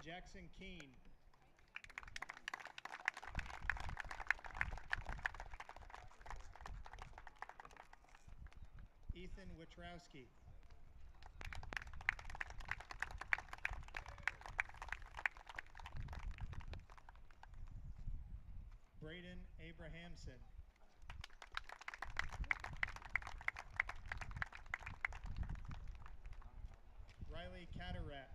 Jackson Keene. Ethan Witrowski. Braden Abrahamson. Riley Catarat.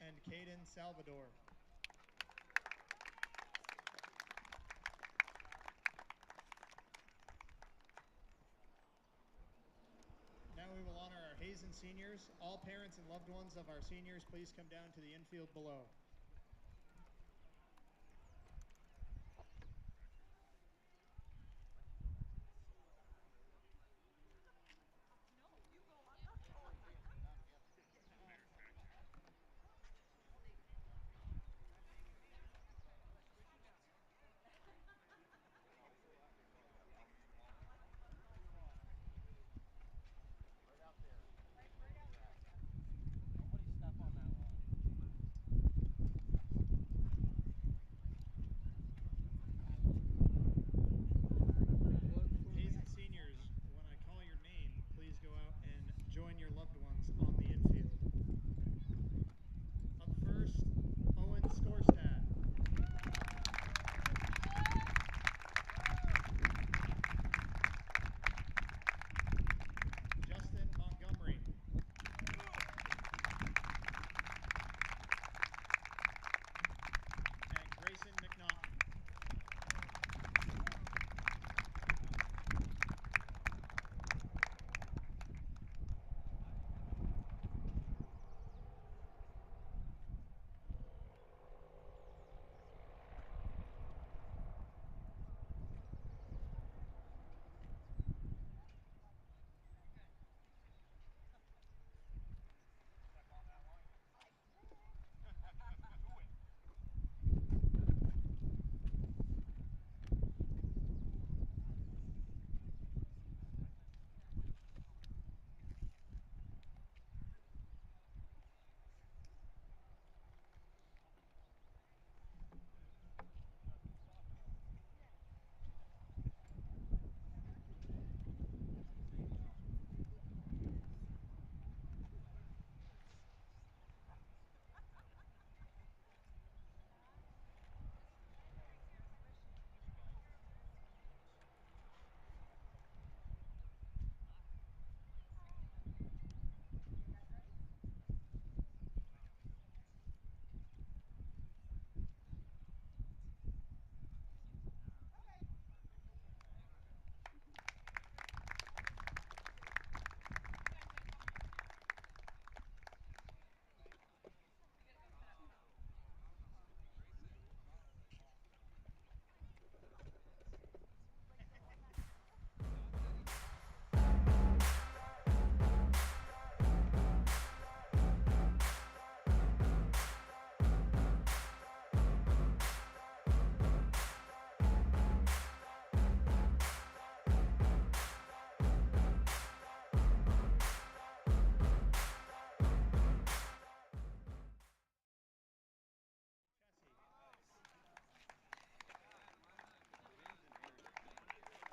And Caden Salvador. Now we will honor our Hazen seniors. All parents and loved ones of our seniors, please come down to the infield below. Join your loved ones on the infield. Up first, Owen Skorstad. Justin Montgomery. And Grayson McNaughton.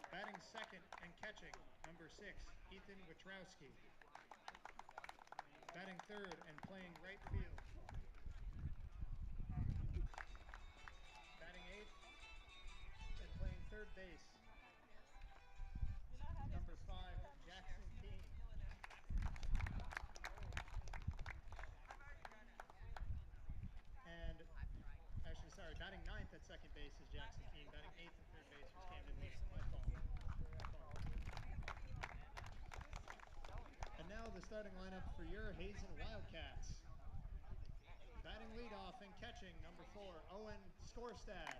Batting second and catching, number 6, Ethan Witrowski. Batting third and playing right field. Batting 8th and playing third base, number 5, Jackson Keene. And actually, sorry, batting 9th at second base is Jackson Keene. Batting 8th at third base was Camden Lee. My fault. And now the starting lineup for your Hazen Wildcats. Batting leadoff and catching, number 4, Owen Skorstad.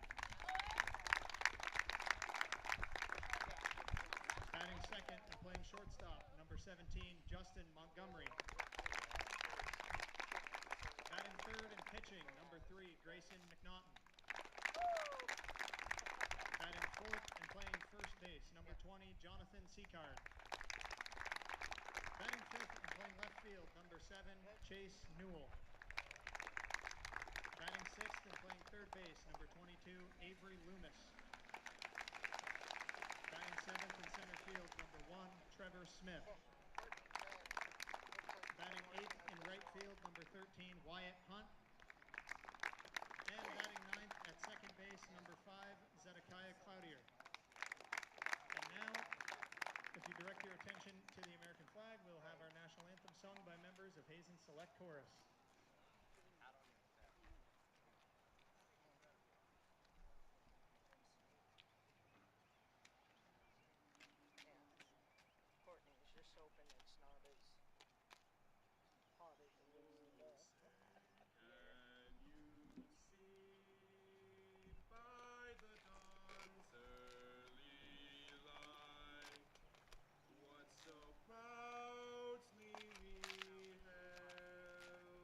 Batting second and playing shortstop, number 17, Justin Montgomery. Batting third and pitching, number 3, Grayson McNaughton. Batting fourth and playing first base, number 20, Jonathan Seacard. left field, number 7, Chase Newell. Batting sixth and playing third base, number 22, Avery Loomis. Batting seventh in center field, number 1, Trevor Smith. Batting eighth in right field, number 13, Wyatt Hunt. And batting ninth at second base, number 5, Zedekiah Cloutier. And now, if you direct your attention to the American flag, we'll have our national anthem sung by members of Hazen Select Chorus. Courtney's just hoping it's not as hot as it is today. Can you see by the dawn's early light what so proudly we hailed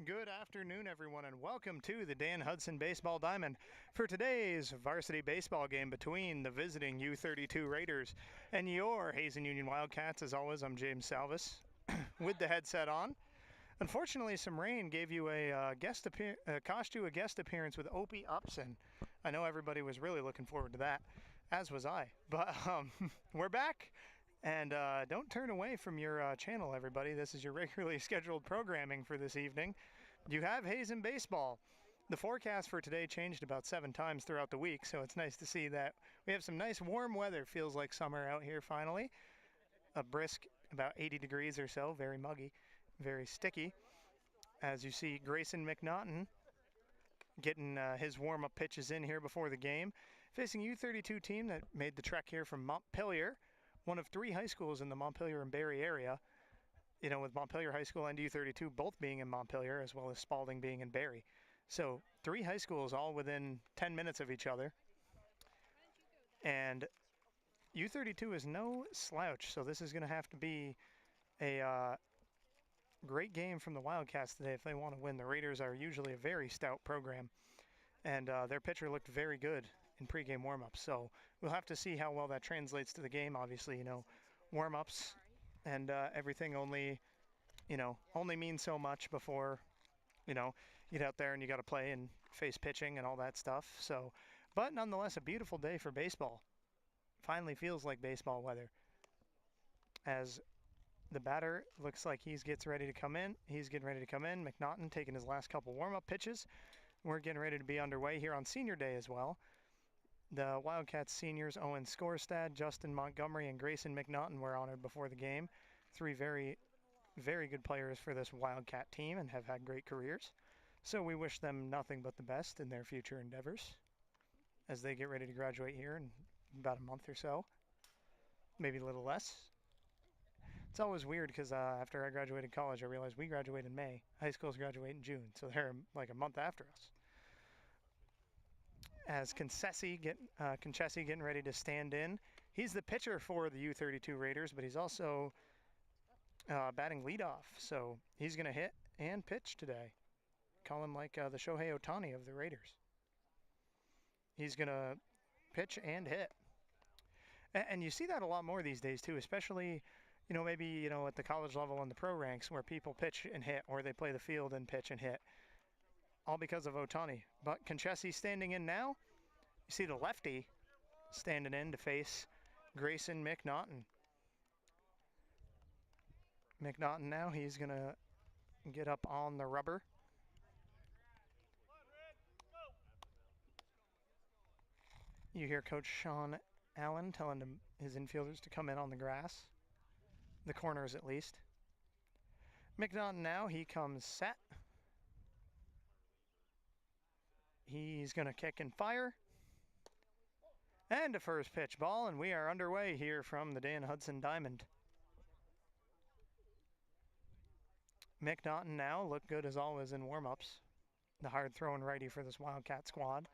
Good afternoon, everyone, and welcome to the Dan Hudson Baseball Diamond for today's varsity baseball game between the visiting U-32 Raiders and your Hazen Union Wildcats. As always, I'm James Salvis with the headset on. Unfortunately, some rain gave you cost you a guest appearance with Opie Upson. I know everybody was really looking forward to that, as was I. But we're back. And don't turn away from your channel, everybody. This is your regularly scheduled programming for this evening. You have Hazen Baseball. The forecast for today changed about 7 times throughout the week, so it's nice to see that we have some nice warm weather. Feels like summer out here finally. A brisk, about 80 degrees or so, very muggy, very sticky. As you see, Grayson McNaughton getting his warm-up pitches in here before the game. Facing U-32 team that made the trek here from Montpelier, one of 3 high schools in the Montpelier and Barrie area, you know, with Montpelier High School and U-32 both being in Montpelier, as well as Spalding being in Barrie. So 3 high schools all within 10 minutes of each other. And U-32 is no slouch, so this is going to have to be a great game from the Wildcats today if they want to win. The Raiders are usually a very stout program, and their pitcher looked very good in pregame warm-ups. So we'll have to see how well that translates to the game. Obviously, you know, warm-ups and everything only means so much before, you know, you get out there and you got to play and face pitching and all that stuff. So, but nonetheless, a beautiful day for baseball. Finally feels like baseball weather. As the batter looks like he gets ready to come in. He's getting ready to come in. McNaughton taking his last couple warm-up pitches. We're getting ready to be underway here on senior day as well. The Wildcats seniors, Owen Skorstad, Justin Montgomery, and Grayson McNaughton were honored before the game. 3 very, very good players for this Wildcat team and have had great careers. So we wish them nothing but the best in their future endeavors as they get ready to graduate here in about a month or so, maybe a little less. It's always weird because after I graduated college, I realized we graduate in May. High schools graduate in June, so they're like a month after us. As Concessi getting ready to stand in. He's the pitcher for the U-32 Raiders, but he's also batting leadoff. So he's going to hit and pitch today. Call him like the Shohei Ohtani of the Raiders. He's going to pitch and hit. And you see that a lot more these days too, especially, you know, maybe, you know, at the college level and the pro ranks where people pitch and hit, or they play the field and pitch and hit. All because of Ohtani. But Concessi standing in now. You see the lefty standing in to face Grayson McNaughton. McNaughton now, he's going to get up on the rubber. You hear Coach Sean Allen telling his infielders to come in on the grass. The corners at least. McNaughton now, he comes set. He's going to kick and fire. And a first pitch ball, and we are underway here from the Dan Hudson Diamond. McNaughton now looked good as always in warm-ups. The hard-throwing righty for this Wildcat squad.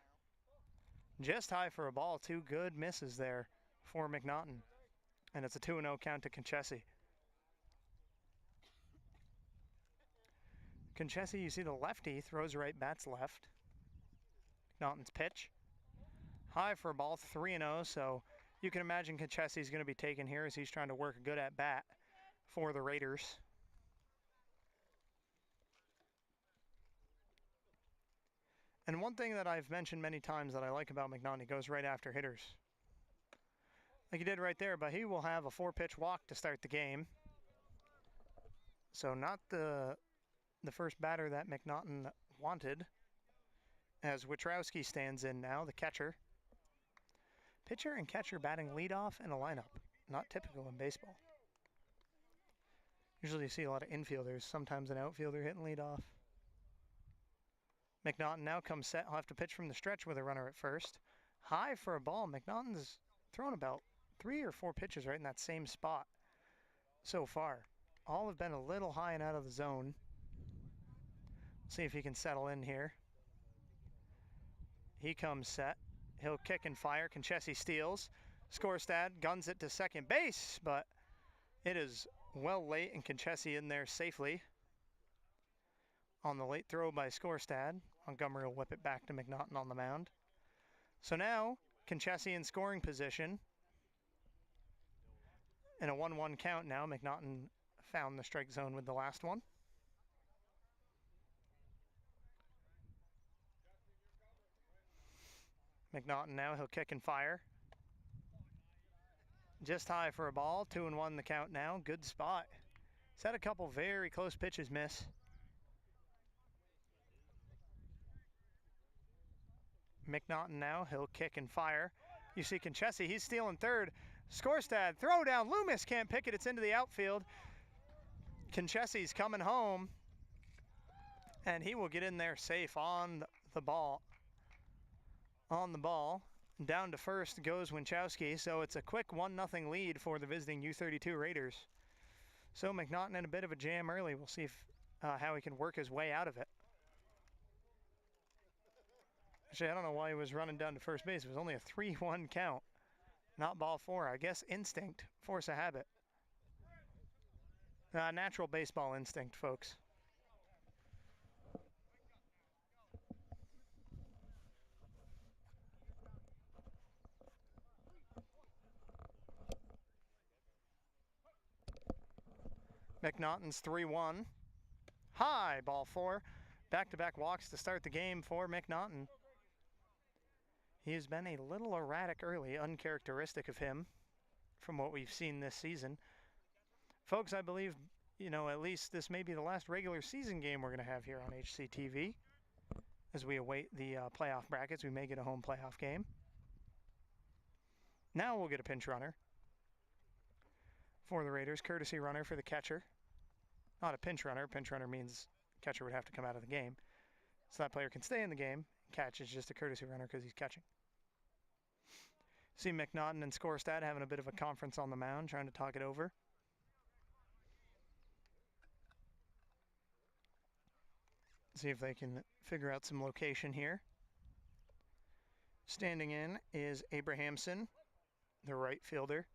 Just high for a ball. 2 good misses there for McNaughton. And it's a 2-0 count to Concessi. Concessi, you see the lefty throws right, bats left. McNaughton's pitch. High for a ball, 3-0, so you can imagine Concessi's going to be taken here as he's trying to work a good at-bat for the Raiders. And one thing that I've mentioned many times that I like about McNaughton, he goes right after hitters. Like he did right there, but he will have a 4-pitch walk to start the game. So not the first batter that McNaughton wanted, as Witrowski stands in now, the catcher. Pitcher and catcher batting leadoff in a lineup. Not typical in baseball. Usually you see a lot of infielders, sometimes an outfielder hitting leadoff. McNaughton now comes set. He'll have to pitch from the stretch with a runner at first. High for a ball. McNaughton's thrown about 3 or 4 pitches right in that same spot so far. All have been a little high and out of the zone. See if he can settle in here. He comes set. He'll kick and fire. Concessi steals. Skorstad guns it to second base, but it is well late and Concessi in there safely. on the late throw by Skorstad. Montgomery will whip it back to McNaughton on the mound. So now, Conchesi in scoring position. In a 1-1 count now, McNaughton found the strike zone with the last one. McNaughton now, he'll kick and fire. Just high for a ball, 2-1 the count now, good spot. He's had a couple very close pitches miss. McNaughton now, he'll kick and fire. You see Conchesi, he's stealing third. Skorstad, throw down, Loomis can't pick it, it's into the outfield. Conchesi's coming home, and he will get in there safe on the ball. On the ball, down to first goes Winchowski, so it's a quick 1-0 lead for the visiting U-32 Raiders. So McNaughton in a bit of a jam early. We'll see if, how he can work his way out of it. Actually, I don't know why he was running down to first base. It was only a 3-1 count, not ball 4. I guess instinct, force of habit. Natural baseball instinct, folks. McNaughton's 3-1. High, ball 4. Back-to-back walks to start the game for McNaughton. He has been a little erratic early, uncharacteristic of him from what we've seen this season. Folks, I believe, you know, at least this may be the last regular season game we're going to have here on HCTV. As we await the playoff brackets, we may get a home playoff game. Now we'll get a pinch runner for the Raiders, courtesy runner for the catcher. Not a pinch runner. Pinch runner means catcher would have to come out of the game. So that player can stay in the game. Catch is just a courtesy runner because he's catching. See McNaughton and Skorstad having a bit of a conference on the mound, trying to talk it over. See if they can figure out some location here. Standing in is Abrahamson, the right fielder.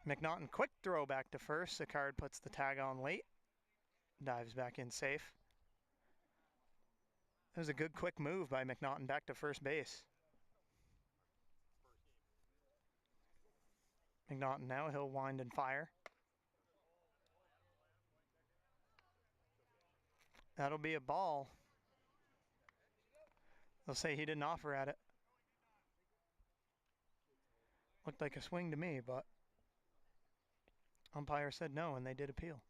McNaughton, quick throw back to first. Sicard puts the tag on late. Dives back in safe. It was a good quick move by McNaughton back to first base. McNaughton now, he'll wind and fire. That'll be a ball. They'll say he didn't offer at it. Looked like a swing to me, but umpire said no, and they did appeal.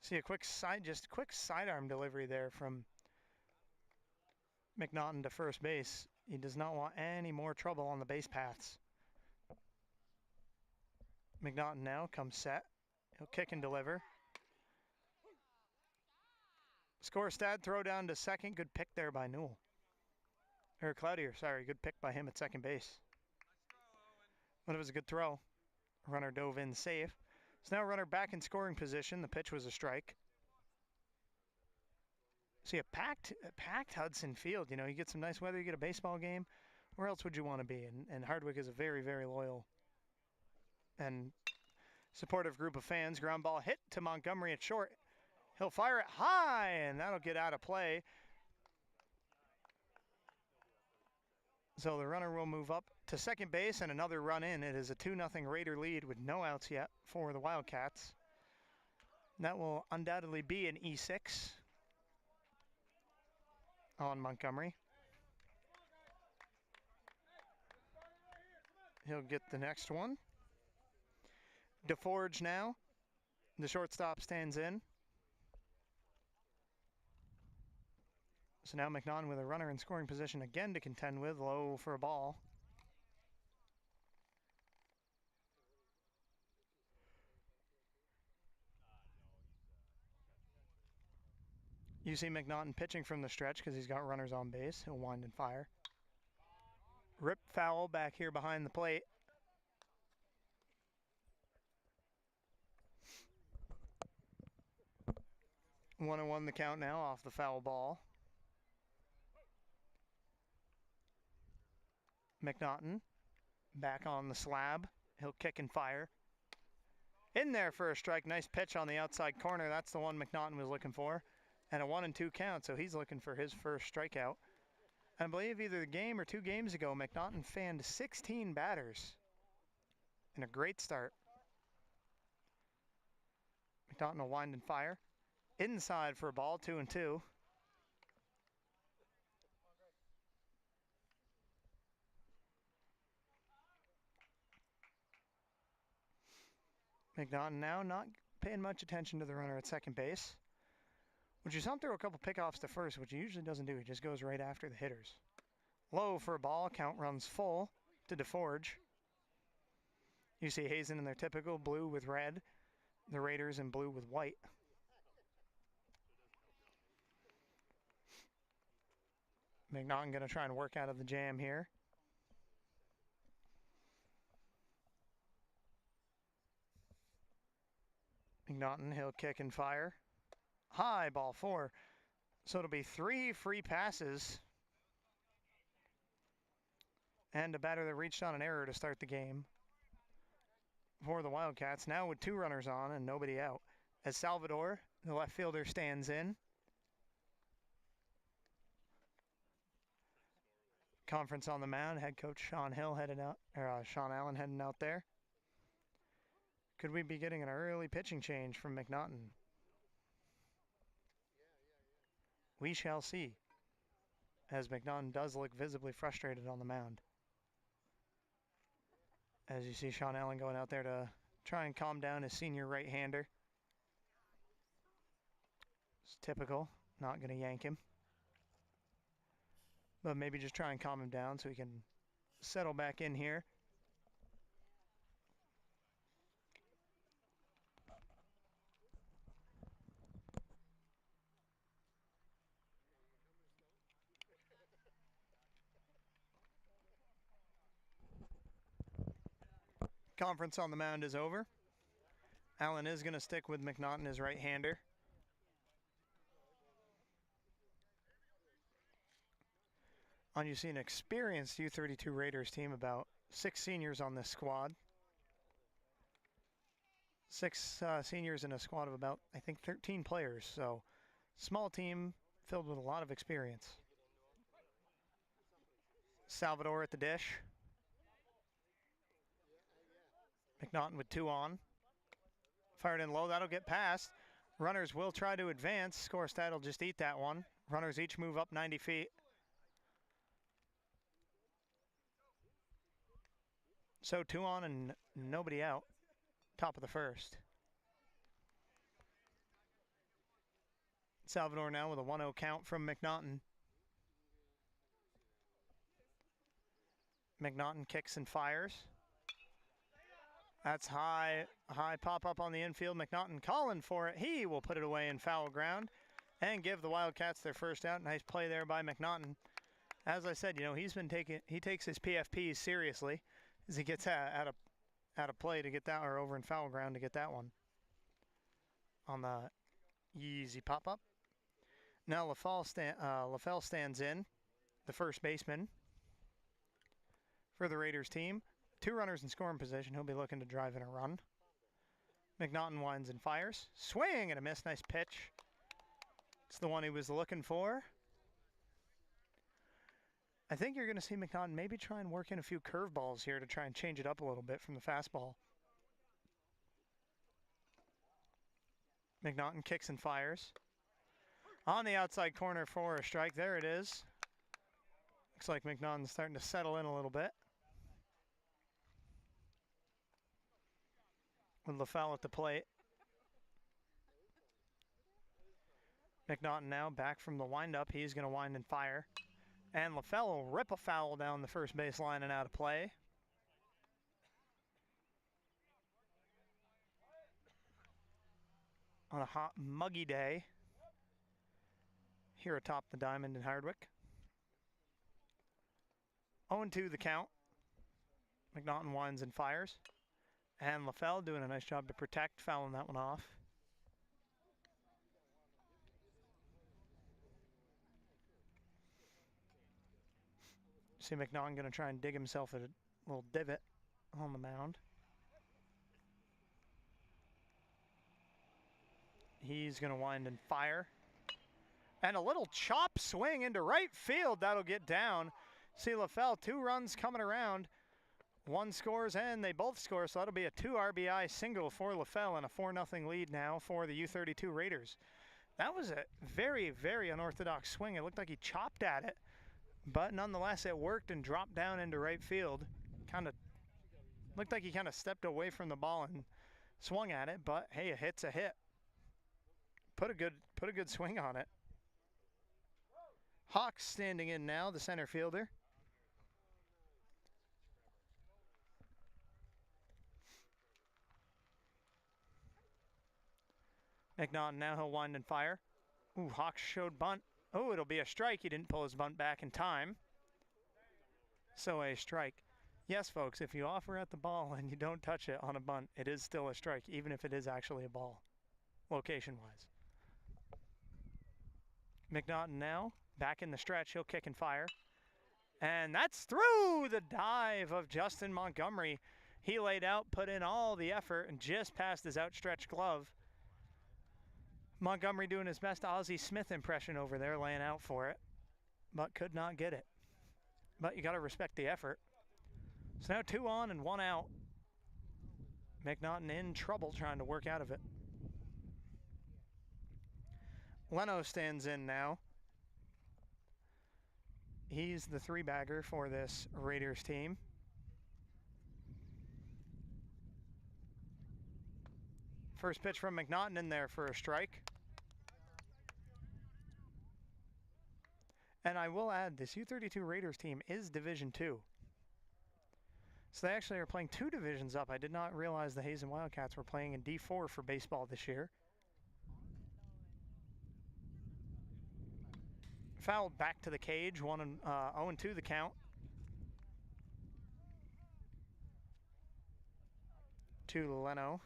See a quick sidearm delivery there from McNaughton to first base. He does not want any more trouble on the base paths. McNaughton now comes set. He'll kick and deliver. Skorstad, throw down to second. Good pick there by Newell. Or Cloutier, sorry. Good pick by him at second base. But it was a good throw. Runner dove in safe. So now runner back in scoring position. The pitch was a strike. See a packed Hudson Field. You know, you get some nice weather, you get a baseball game. Where else would you want to be? And Hardwick is a very, very loyal and supportive group of fans. Ground ball hit to Montgomery at short. He'll fire it high, and that'll get out of play. So the runner will move up to second base and another run in. It is a 2-0 Raider lead with no outs yet for the Wildcats. That will undoubtedly be an E6 on Montgomery. He'll get the next one. DeForge now. The shortstop stands in. So now McNaughton with a runner in scoring position again to contend with. Low for a ball. You see McNaughton pitching from the stretch because he's got runners on base. He'll wind and fire. Rip foul back here behind the plate. One and one the count now off the foul ball. McNaughton back on the slab. He'll kick and fire. In there for a strike. Nice pitch on the outside corner. That's the one McNaughton was looking for. And a 1-2 count, so he's looking for his first strikeout. I believe either the game or 2 games ago, McNaughton fanned 16 batters in a great start. McNaughton will wind and fire. Inside for a ball, 2-2. McNaughton now not paying much attention to the runner at second base, which is throw a couple pickoffs to first, which he usually doesn't do. He just goes right after the hitters. Low for a ball. Count runs full to DeForge. You see Hazen in their typical blue with red. The Raiders in blue with white. McNaughton going to try and work out of the jam here. McNaughton, he'll kick and fire. High, ball 4. So it'll be 3 free passes. And a batter that reached on an error to start the game for the Wildcats. Now with 2 runners on and nobody out. As Salvador, the left fielder, stands in. Conference on the mound. Head coach Sean Allen heading out there. Could we be getting an early pitching change from McNaughton? We shall see, as McNaughton does look visibly frustrated on the mound. As you see Sean Allen going out there to try and calm down his senior right-hander. It's typical, not going to yank him. But maybe just try and calm him down so he can settle back in here. Conference on the mound is over. Allen is going to stick with McNaughton, his right-hander. And you see an experienced U-32 Raiders team, about 6 seniors on this squad. 6 seniors in a squad of about, I think, 13 players. So, small team filled with a lot of experience. Salvador at the dish. McNaughton with 2 on. Fired in low, that'll get past. Runners will try to advance. Score stat will just eat that one. Runners each move up 90 feet. So 2 on and nobody out. Top of the first. Salvador now with a 1-0 count from McNaughton. McNaughton kicks and fires. That's high pop up on the infield. McNaughton calling for it. He will put it away in foul ground and give the Wildcats their first out. Nice play there by McNaughton. As I said, he takes his PFPs seriously as he gets out of play to get that, or over in foul ground to get that one on the easy pop up. Now LaFell stands in, the first baseman for the Raiders team. 2 runners in scoring position. He'll be looking to drive in a run. McNaughton winds and fires. Swing and a miss. Nice pitch. It's the one he was looking for. I think you're going to see McNaughton maybe try and work in a few curveballs here to try and change it up a little bit from the fastball. McNaughton kicks and fires. On the outside corner for a strike. There it is. Looks like McNaughton's starting to settle in a little bit. With LaFell at the plate. McNaughton now back from the windup. He's going to wind and fire. And LaFell will rip a foul down the first base line and out of play. On a hot, muggy day here atop the diamond in Hardwick. 0-2 the count. McNaughton winds and fires. And LaFell doing a nice job to protect, fouling that one off. See McNaughton going to try and dig himself a little divot on the mound. He's going to wind and fire. And a little chop swing into right field. That'll get down. See LaFell, 2 runs coming around. 1 scores and they both score, so that'll be a 2 RBI single for LaFell and a 4-0 lead now for the U-32 Raiders. That was a very, very unorthodox swing. It looked like he chopped at it, but nonetheless it worked and dropped down into right field. Kind of looked like he kind of stepped away from the ball and swung at it, but hey, a hit's a hit. Put a good swing on it. Hawks standing in now, the center fielder. McNaughton now, he'll wind and fire. Ooh, Hawks showed bunt. Oh, it'll be a strike. He didn't pull his bunt back in time. So a strike. Yes, folks, if you offer at the ball and you don't touch it on a bunt, it is still a strike, even if it is actually a ball, location-wise. McNaughton now, back in the stretch. He'll kick and fire. And that's through the dive of Justin Montgomery. He laid out, put in all the effort, and just passed his outstretched glove. Montgomery doing his best Ozzie Smith impression over there, laying out for it, but could not get it. But you got to respect the effort. So now 2 on and 1 out. McNaughton in trouble trying to work out of it. Leno stands in now. He's the 3-bagger for this Raiders team. First pitch from McNaughton in there for a strike. And I will add, this U-32 Raiders team is Division II. So they actually are playing 2 divisions up. I did not realize the Hazen Wildcats were playing in D4 for baseball this year. Fouled back to the cage, 0-2 the count. To Leno.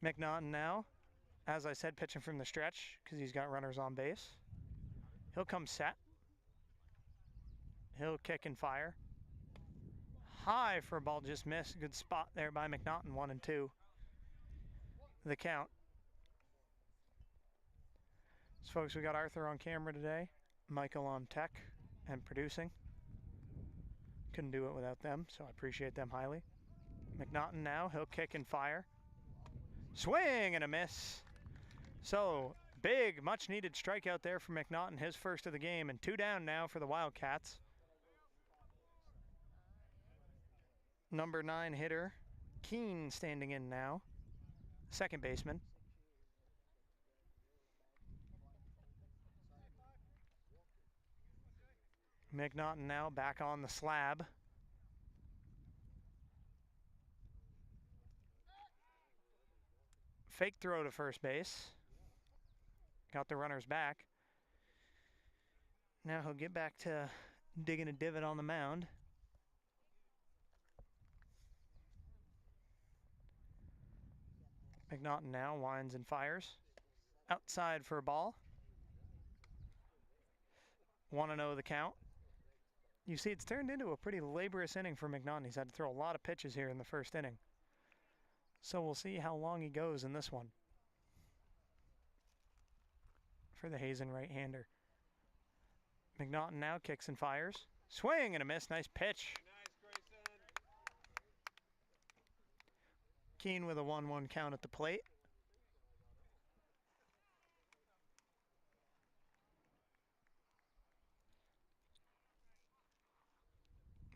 McNaughton now, as I said, pitching from the stretch because he's got runners on base. He'll come set. He'll kick and fire. High for a ball, just missed. Good spot there by McNaughton, 1-2. The count. So folks, we got Arthur on camera today, Michael on tech and producing. Couldn't do it without them, so I appreciate them highly. McNaughton now, he'll kick and fire. Swing and a miss. So big, much needed strikeout there for McNaughton, his first of the game, and 2 down now for the Wildcats. Number 9 hitter, Keene standing in now, second baseman. McNaughton now back on the slab. Fake throw to first base. Got the runners back. Now he'll get back to digging a divot on the mound. McNaughton now winds and fires. Outside for a ball. 1-0 the count. You see, it's turned into a pretty laborious inning for McNaughton. He's had to throw a lot of pitches here in the first inning. So we'll see how long he goes in this one for the Hazen right-hander. McNaughton now kicks and fires. Swing and a miss. Nice pitch. Keene with a 1-1 count at the plate.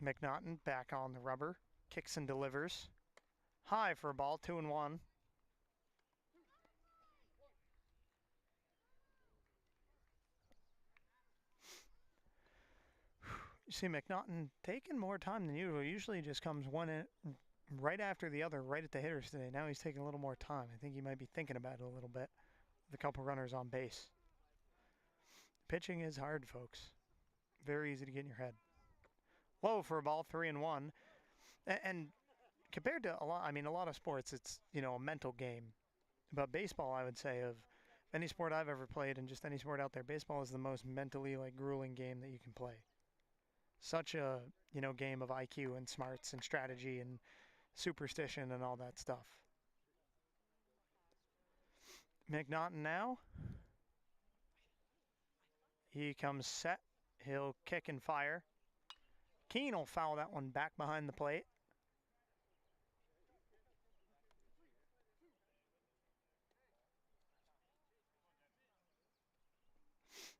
McNaughton back on the rubber. Kicks and delivers. High for a ball, 2-1. You see McNaughton taking more time than usual. Usually just comes one in right after the other, right at the hitters today. Now he's taking a little more time. I think he might be thinking about it a little bit with a couple runners on base. Pitching is hard, folks. Very easy to get in your head. Low for a ball, 3-1. And compared to a lot of sports, it's, a mental game. But baseball, I would say, of any sport I've ever played and just any sport out there, baseball is the most mentally grueling game that you can play. Such a, game of IQ and smarts and strategy and superstition and all that stuff. McNaughton now. He comes set. He'll kick and fire. Keene will foul that one back behind the plate.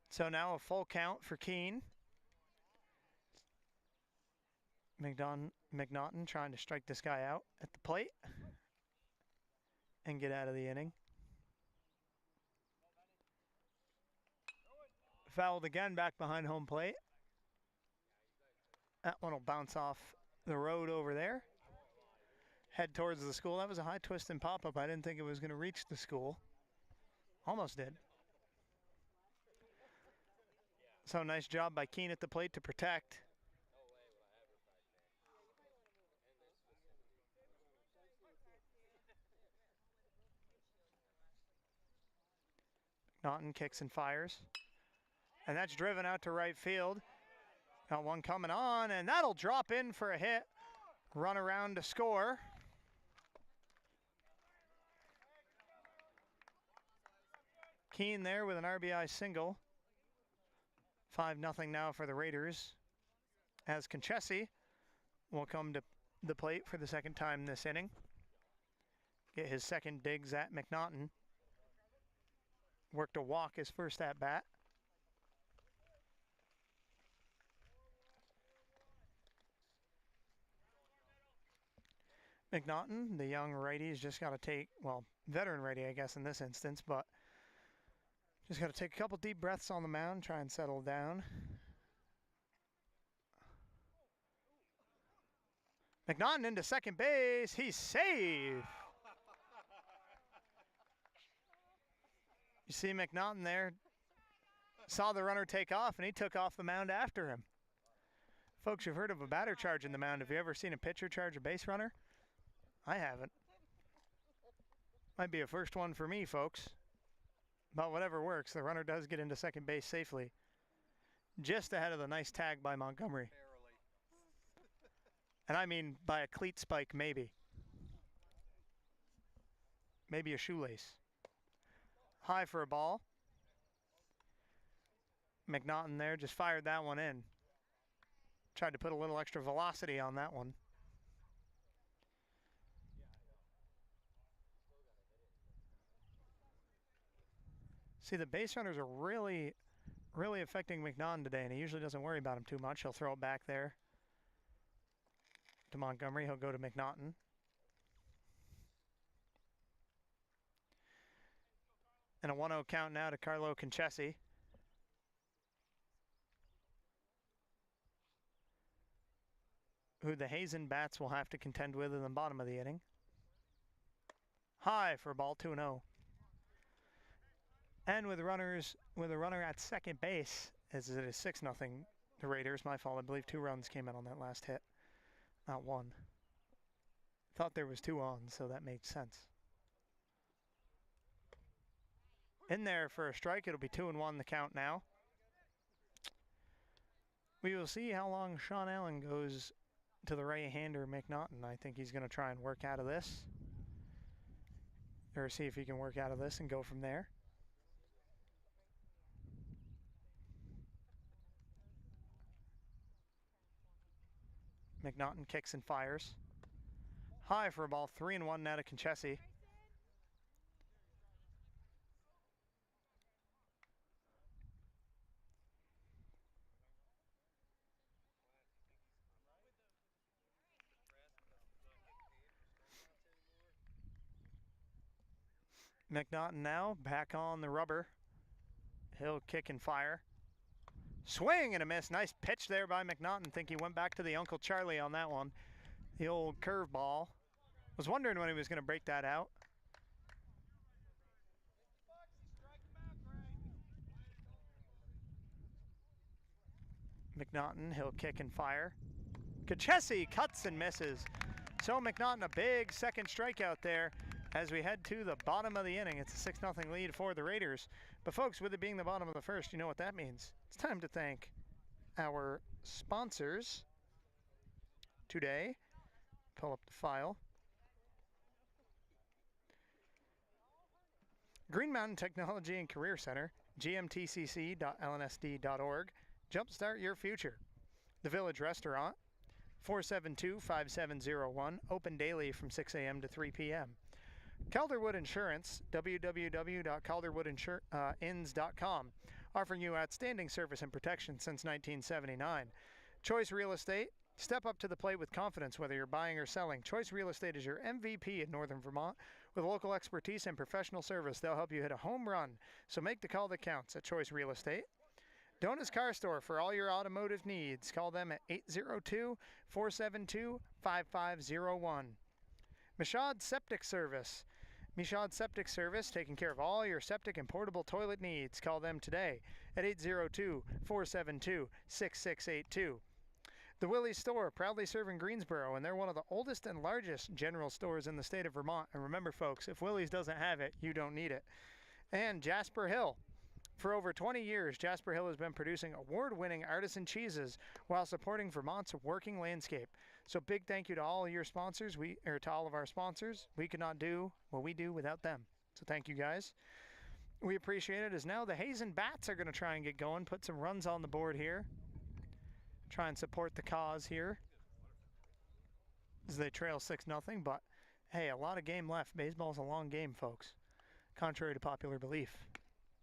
So now a full count for Keene. McNaughton trying to strike this guy out at the plate and get out of the inning. Fouled again back behind home plate. That one will bounce off the road over there. Head towards the school. That was a high twist and pop-up. I didn't think it was going to reach the school. Almost did. So nice job by Keene at the plate to protect. Naughton kicks and fires. And that's driven out to right field. Got one coming on, and that'll drop in for a hit. Run around to score. Keene there with an RBI single. 5-0 now for the Raiders, as Conchesi will come to the plate for the second time this inning. Get his second digs at McNaughton. Worked a walk his first at bat. McNaughton, the young righty, has just got to take, well, veteran righty, I guess, in this instance, but just got to take a couple deep breaths on the mound, try and settle down. McNaughton into second base. He's safe. You see McNaughton there. Saw the runner take off, and he took off the mound after him. Folks, you've heard of a batter charging the mound. Have you ever seen a pitcher charge a base runner? I haven't. Might be a first one for me, folks. But whatever works, the runner does get into second base safely. Just ahead of the nice tag by Montgomery. And I mean by a cleat spike, maybe. Maybe a shoelace. High for a ball. McNaughton there just fired that one in. Tried to put a little extra velocity on that one. See, the base runners are really affecting McNaughton today, and he usually doesn't worry about him too much. He'll throw it back there to Montgomery. He'll go to McNaughton. And a 1-0 count now to Carlo Conchesi. Who the Hazen bats will have to contend with in the bottom of the inning. High for a ball, 2-0. And with a runner at second base, as it is 6-0, the Raiders. My fault, I believe 2 runs came in on that last hit, not 1. Thought there was 2 on, so that made sense. In there for a strike, it'll be 2-1 the count now. We will see how long Sean Allen goes to the right-hander McNaughton. I think he's going to try and work out of this. Or see if he can work out of this and go from there. McNaughton kicks and fires. High for a ball, 3-1 now to Conchesi. McNaughton now back on the rubber. He'll kick and fire. Swing and a miss. Nice pitch there by McNaughton. Think he went back to the Uncle Charlie on that one. The old curveball. Was wondering when he was going to break that out. McNaughton, he'll kick and fire. Conchesi cuts and misses. So McNaughton, a big second strikeout there as we head to the bottom of the inning. It's a 6-0 lead for the Raiders. But folks, with it being the bottom of the first, you know what that means. It's time to thank our sponsors today. pull up the file. Green Mountain Technology and Career Center, gmtcc.lnsd.org. Jumpstart your future. The Village Restaurant, 472-5701, open daily from 6 a.m. to 3 p.m. Calderwood Insurance, www.calderwoodins.com, offering you outstanding service and protection since 1979. Choice Real Estate, step up to the plate with confidence whether you're buying or selling. Choice Real Estate is your MVP in Northern Vermont. With local expertise and professional service, they'll help you hit a home run. So make the call that counts at Choice Real Estate. Dona's Car Store for all your automotive needs. Call them at 802-472-5501. Michaud Septic Service. Michaud Septic Service, taking care of all your septic and portable toilet needs. Call them today at 802-472-6682. The Willie's Store, proudly serving Greensboro, and they're one of the oldest and largest general stores in the state of Vermont. And remember, folks, if Willie's doesn't have it, you don't need it. And Jasper Hill. For over 20 years, Jasper Hill has been producing award-winning artisan cheeses while supporting Vermont's working landscape. So big thank you to all of your sponsors, to all of our sponsors. We could not do what we do without them. So thank you guys. We appreciate it. As now the Hazen Bats are going to try and get going, put some runs on the board here. Try and support the cause here as they trail 6-0. But hey, a lot of game left. Baseball's a long game, folks, contrary to popular belief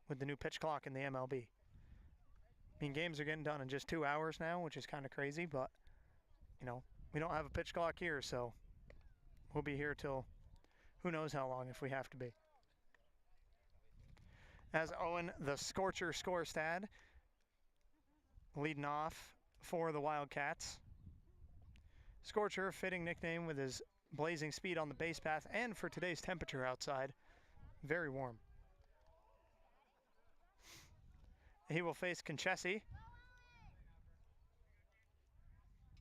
with the new pitch clock in the MLB. I mean, games are getting done in just 2 hours now, which is kind of crazy, but, you know, we don't have a pitch clock here, so we'll be here till who knows how long if we have to be. As Owen, the Scorcher Scorstad, leading off for the Wildcats. Scorcher, fitting nickname with his blazing speed on the base path, and for today's temperature outside, very warm. He will face Conchesi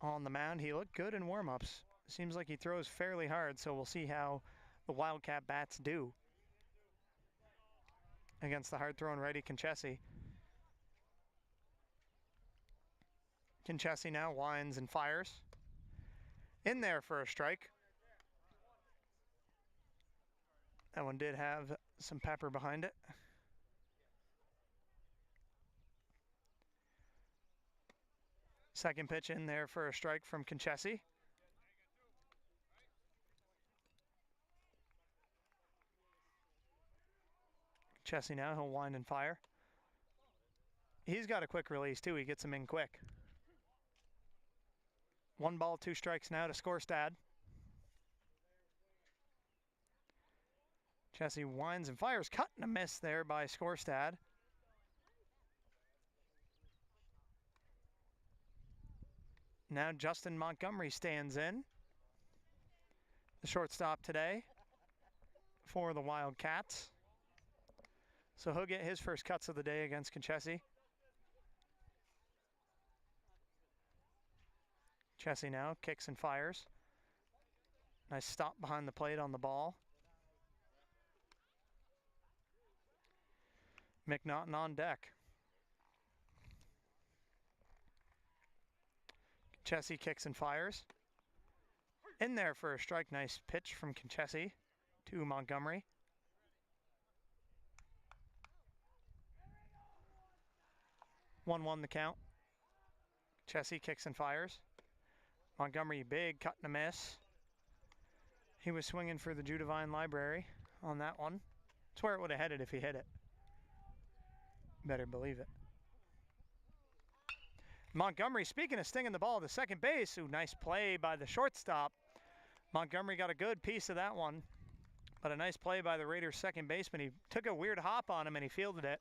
on the mound. He looked good in warm-ups. Seems like he throws fairly hard, so we'll see how the Wildcat bats do against the hard-throwing righty Conchesi. Conchesi now winds and fires. In there for a strike. That one did have some pepper behind it. Second pitch in there for a strike from Conchesi. Conchesi now, he'll wind and fire. He's got a quick release too, he gets him in quick. 1 ball, 2 strikes now to Scorstad. Conchesi winds and fires, cut and a miss there by Scorstad. Now Justin Montgomery stands in, the shortstop today for the Wildcats. So he'll get his first cuts of the day against Conchesi. Conchesi now kicks and fires. Nice stop behind the plate on the ball. McNaughton on deck. Conchesi kicks and fires. In there for a strike. Nice pitch from Conchesi to Montgomery. One the count. Conchesi kicks and fires. Montgomery, big cut and a miss. He was swinging for the Judavine Library on that one. That's where it would have headed if he hit it. Better believe it. Montgomery, speaking of stinging the ball to second base, ooh, nice play by the shortstop. Montgomery got a good piece of that one, but a nice play by the Raiders' second baseman. He took a weird hop on him and he fielded it.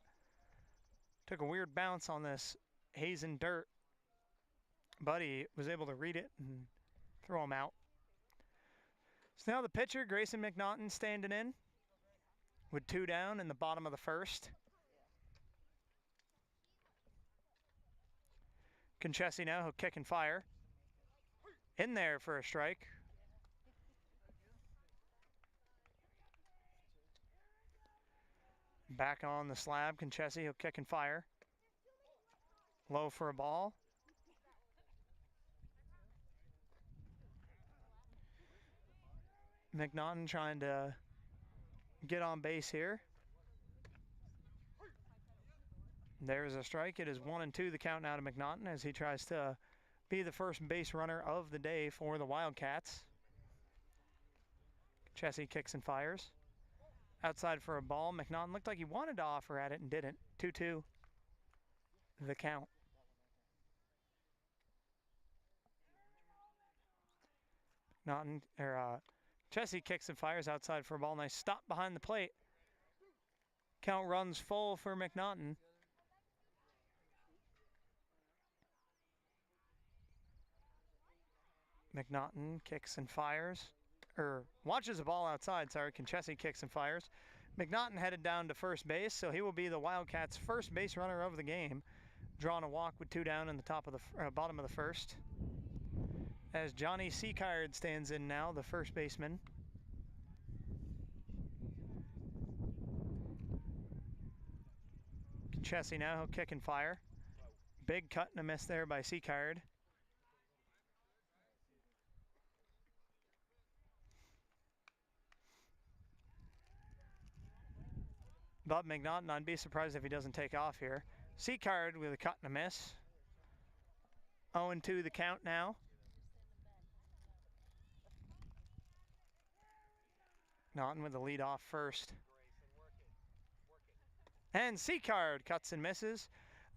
Took a weird bounce on this Hazen dirt, but he was able to read it and throw him out. So now the pitcher, Grayson McNaughton, standing in with 2 down in the bottom of the first. Conchesi now, he'll kick and fire. In there for a strike. Back on the slab, Conchesi, he'll kick and fire. Low for a ball. McNaughton trying to get on base here. There's a strike. It is 1-2 the count now to McNaughton as he tries to be the first base runner of the day for the Wildcats. Chessie kicks and fires. Outside for a ball. McNaughton looked like he wanted to offer at it and didn't. 2-2 the count. Chessie kicks and fires outside for a ball. Nice stop behind the plate. Count runs full for McNaughton. McNaughton kicks and fires. Watches the ball outside, sorry. Chessie kicks and fires. McNaughton headed down to first base, so he will be the Wildcats' first base runner of the game. Drawing a walk with 2 down in the bottom of the first. As Johnny Seacard stands in now, the first baseman. Chessie now, he'll kick and fire. Big cut and a miss there by Seacard. But McNaughton, I'd be surprised if he doesn't take off here. Seacard with a cut and a miss. 0-2 the count now. McNaughton with the lead off first. And Seacard cuts and misses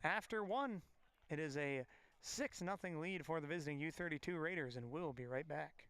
after 1. It is a 6-0 lead for the visiting U-32 Raiders, and we'll be right back.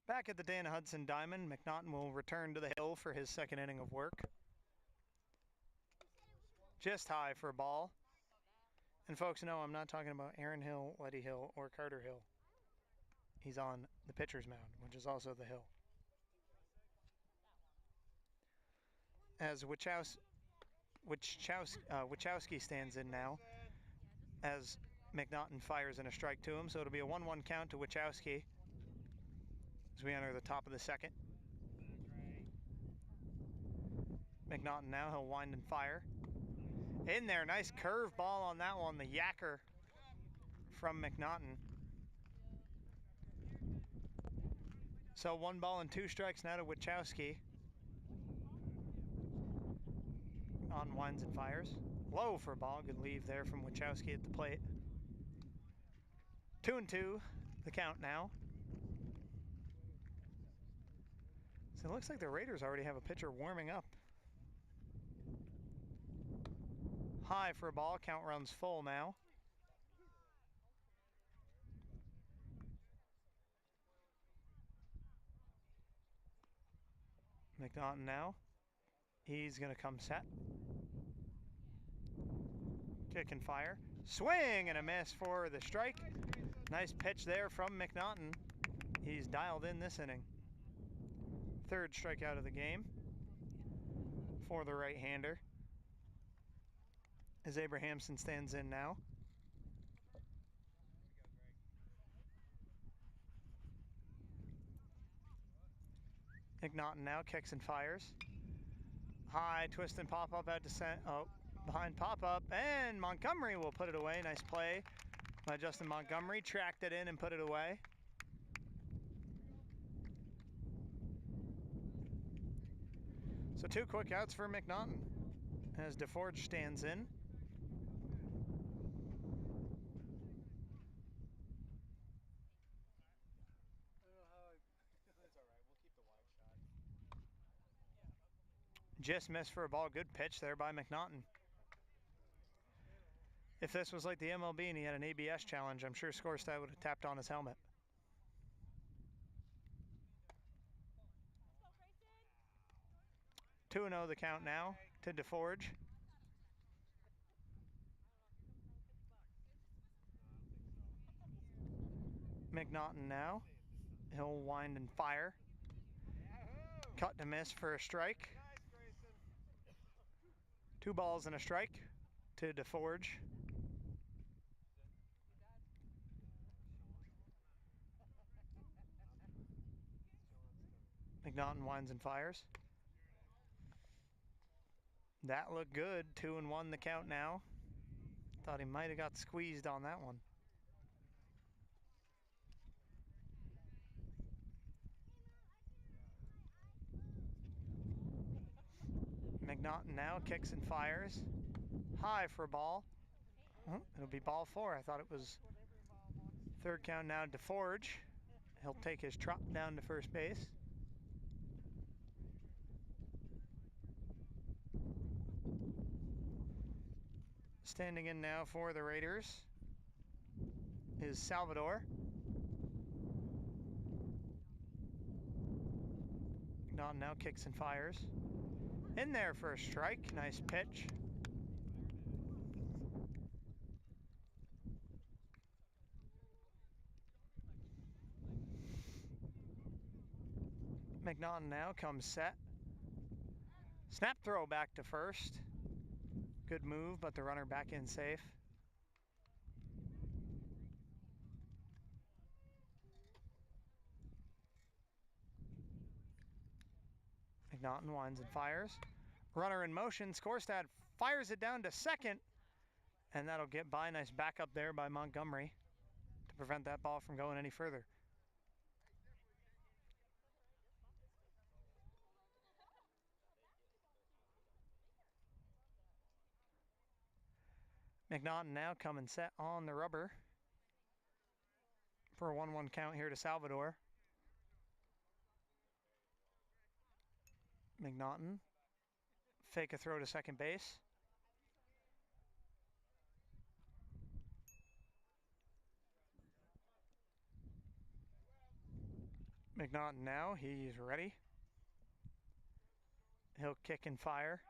Back at the Dan Hudson Diamond, McNaughton will return to the hill for his second inning of work. Just high for a ball. And folks, no, I'm not talking about Aaron Hill, Letty Hill, or Carter Hill. He's on the pitcher's mound, which is also the hill. As Wachowski stands in now, as McNaughton fires in a strike to him, so it'll be a 1-1 count to Wachowski as we enter the top of the second. McNaughton now, he'll wind and fire. In there, nice curve ball on that one, the yacker from McNaughton. So 1 ball and 2 strikes now to Wachowski. On winds and fires. Low for a ball, good leave there from Wachowski at the plate. 2-2 the count now. So it looks like the Raiders already have a pitcher warming up. High for a ball, count runs full now. McNaughton now. He's going to come set. Kick and fire. Swing and a miss for the strike. Nice pitch there from McNaughton. He's dialed in this inning. Third strikeout of the game for the right-hander. As Abrahamson stands in now. McNaughton now kicks and fires. High twist and pop up out to behind pop up, and Montgomery will put it away. Nice play by Justin Montgomery. Tracked it in and put it away. So 2 quick outs for McNaughton as DeForge stands in. Just missed for a ball. Good pitch there by McNaughton. If this was like the MLB and he had an ABS challenge, I'm sure Scorestat would have tapped on his helmet. Two 2-0 the count now to DeForge. McNaughton now. He'll wind and fire. Cut to miss for a strike. 2 balls and a strike to DeForge. McNaughton winds and fires. That looked good. 2-1 the count now. Thought he might have got squeezed on that one. McNaughton now kicks and fires. High for a ball. Oh, it'll be ball 4. I thought it was third count now to DeForge. He'll take his trot down to first base. Standing in now for the Raiders is Salvador. McNaughton now kicks and fires. In there for a strike. Nice pitch. McNaughton now comes set. Snap throw back to first. Good move, but the runner back in safe. McNaughton winds and fires. Runner in motion. Scorestat fires it down to second, and that'll get by. Nice backup there by Montgomery to prevent that ball from going any further. McNaughton now coming set on the rubber for a 1-1 count here to Salvador. McNaughton, fake a throw to second base. McNaughton now, he's ready. He'll kick and fire.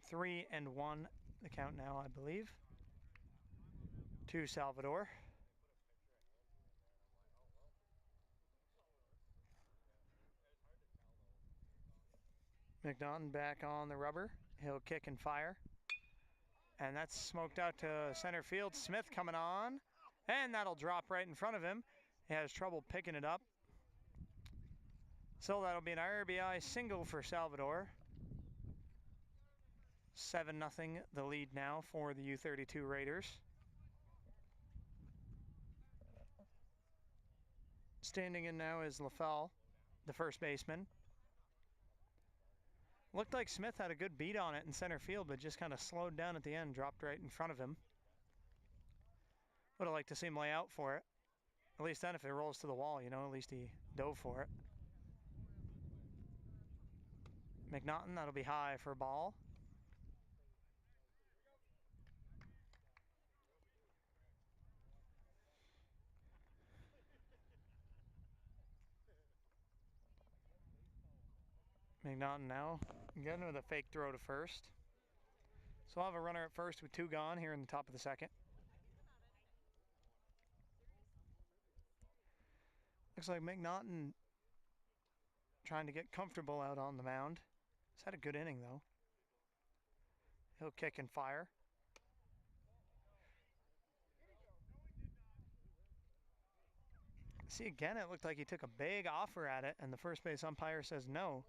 Three and 1 the count now, I believe, to Salvador. McNaughton back on the rubber. He'll kick and fire. And that's smoked out to center field. Smith coming on. And that'll drop right in front of him. He has trouble picking it up. So that'll be an RBI single for Salvador. 7-0 the lead now for the U-32 Raiders. Standing in now is LaFell, the first baseman. Looked like Smith had a good beat on it in center field, but just kind of slowed down at the end, dropped right in front of him. Would have liked to see him lay out for it. At least then if it rolls to the wall, you know, at least he dove for it. McNaughton, that'll be high for a ball. McNaughton now getting with a fake throw to first. So I'll have a runner at first with 2 gone here in the top of the second. Looks like McNaughton trying to get comfortable out on the mound. He's had a good inning though. He'll kick and fire. See, again, it looked like he took a big offer at it, and the first base umpire says no.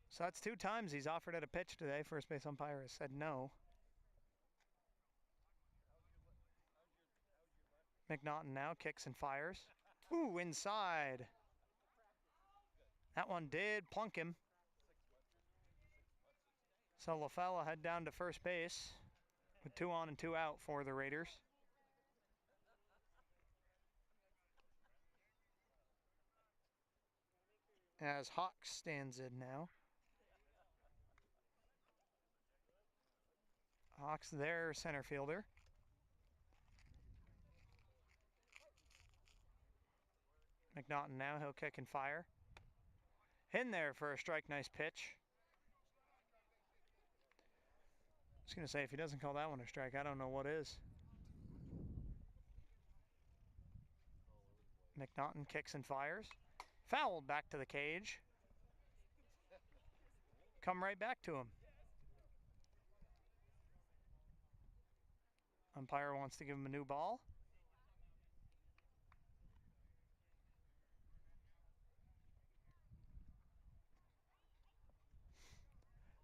So that's 2 times he's offered at a pitch today. First base umpire has said no. McNaughton now kicks and fires. Ooh, inside. That one did plunk him. So LaFell will head down to first base with 2 on and 2 out for the Raiders. As Hawks stands in now. Hawks their center fielder. McNaughton now, he'll kick and fire. In there for a strike, nice pitch. I was going to say, if he doesn't call that one a strike, I don't know what is. McNaughton kicks and fires. Fouled back to the cage. Come right back to him. Umpire wants to give him a new ball.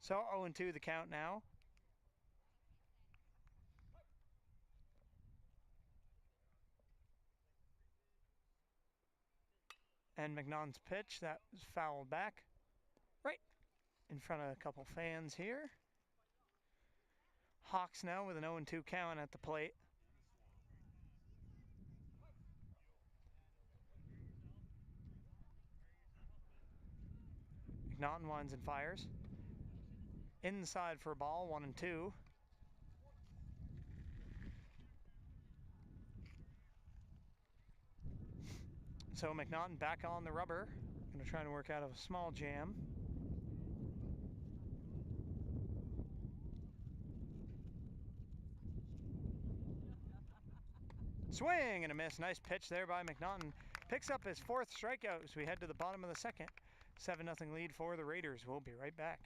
So 0-2 the count now. And McNaughton's pitch, that was fouled back. Right in front of a couple fans here. Hawks now with an 0-2 count at the plate. McNaughton winds and fires. Inside for a ball, 1-2. So McNaughton back on the rubber. Gonna try to work out of a small jam. Swing and a miss. Nice pitch there by McNaughton. Picks up his 4th strikeout as we head to the bottom of the second. 7-0 lead for the Raiders. We'll be right back.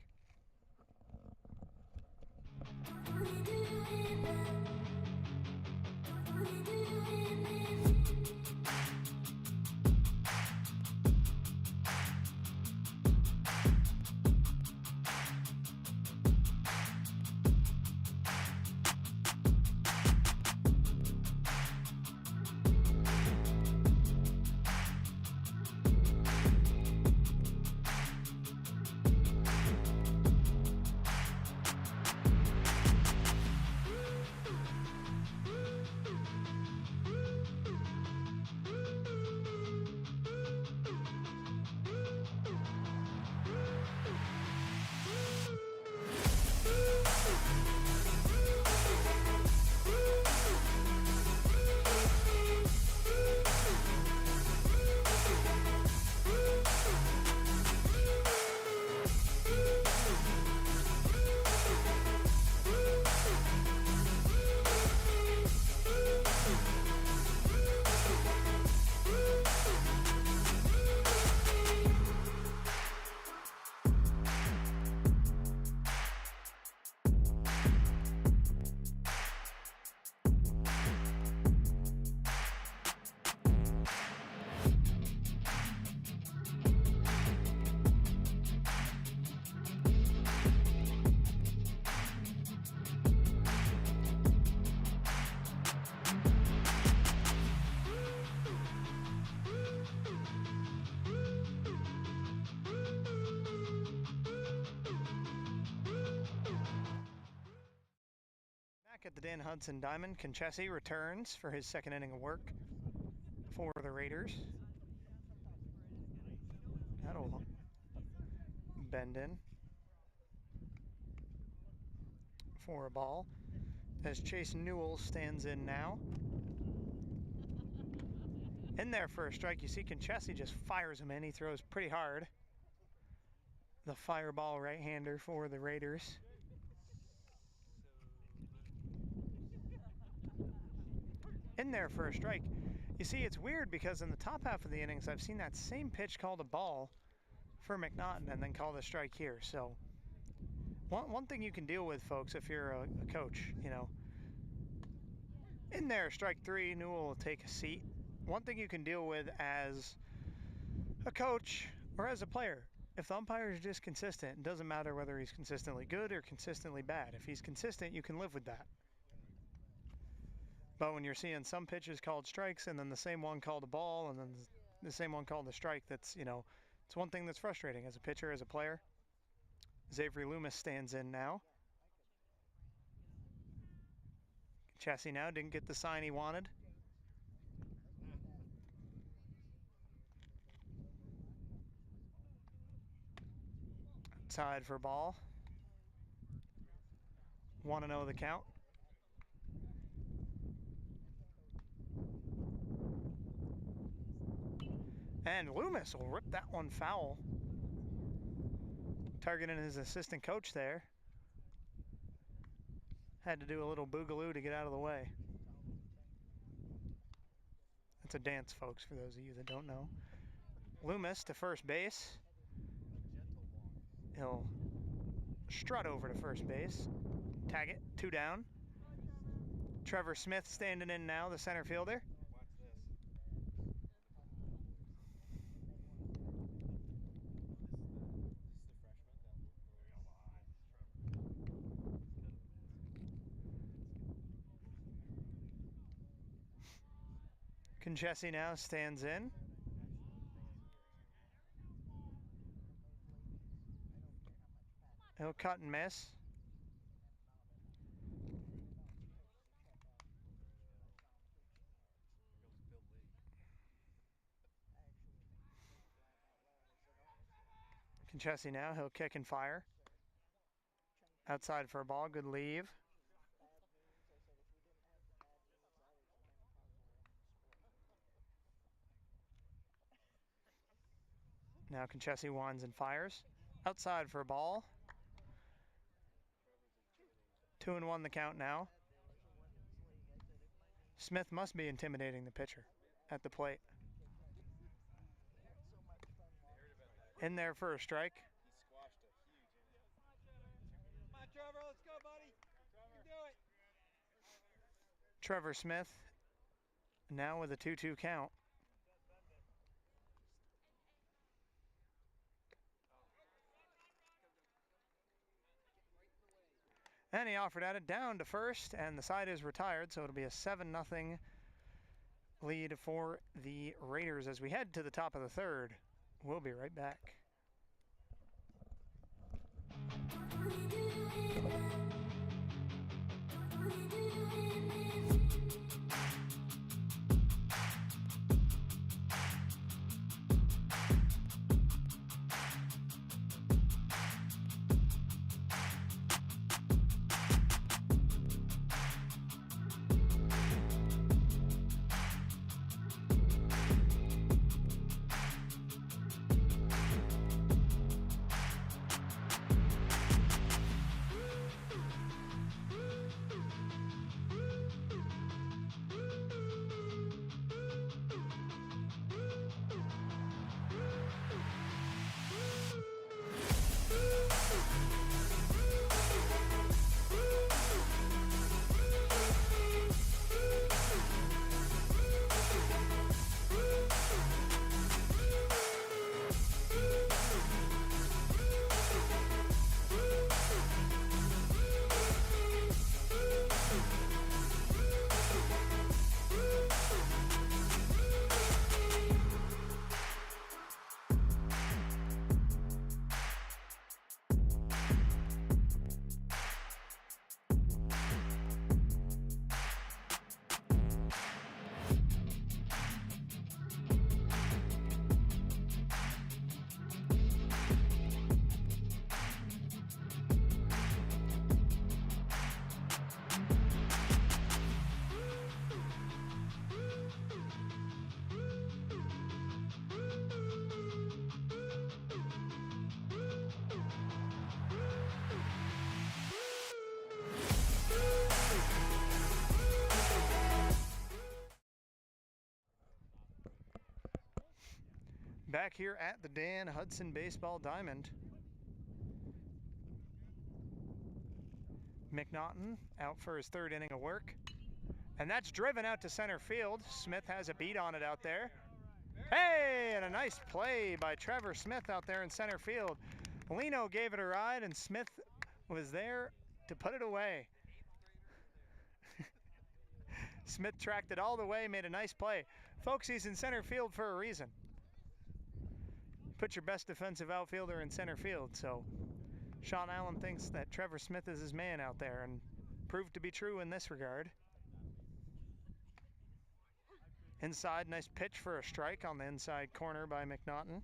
At the Dan Hudson Diamond, Conchesi returns for his 2nd inning of work for the Raiders. That'll bend in for a ball as Chase Newell stands in now. In there for a strike. You see Conchesi just fires him in. He throws pretty hard. the fireball right-hander for the Raiders. In there for a strike. You see, it's weird because in the top half of the innings, I've seen that same pitch called a ball for McNaughton and then called a strike here. So one thing you can deal with, folks, if you're a coach, you know. In there, strike three, Newell will take a seat. One thing you can deal with as a coach or as a player, if the umpire is just consistent, it doesn't matter whether he's consistently good or consistently bad. If he's consistent, you can live with that. But when you're seeing some pitches called strikes and then the same one called a ball and then the same one called a strike, that's, you know, it's one thing that's frustrating as a pitcher, as a player. Xavier Loomis stands in now. Chassis now didn't get the sign he wanted. Outside for ball. 1-0 the count. And Loomis will rip that one foul. Targeting his assistant coach there. Had to do a little boogaloo to get out of the way. That's a dance, folks, for those of you that don't know. Loomis to first base. He'll strut over to first base. Tag it, 2 down. Trevor Smith standing in now, the center fielder. Conchesi now stands in. He'll cut and miss. Conchesi now, he'll kick and fire. Outside for a ball, good leave. Now Conchesi winds and fires. Outside for a ball. 2-1 the count now. Smith must be intimidating the pitcher at the plate. In there for a strike. Come on, Trevor, let's go, buddy. You can do it. Trevor Smith now with a 2-2 count. And he offered at it down to first, and the side is retired, so it'll be a 7-0 lead for the Raiders as we head to the top of the third. We'll be right back. Back here at the Dan Hudson Baseball Diamond. McNaughton out for his third inning of work. And that's driven out to center field. Smith has a beat on it out there. Hey, and a nice play by Trevor Smith out there in center field. Lino gave it a ride, and Smith was there to put it away. Smith tracked it all the way, made a nice play. Folks, he's in center field for a reason. Put your best defensive outfielder in center field, so Sean Allen thinks that Trevor Smith is his man out there, and proved to be true in this regard. Inside, nice pitch for a strike on the inside corner by McNaughton.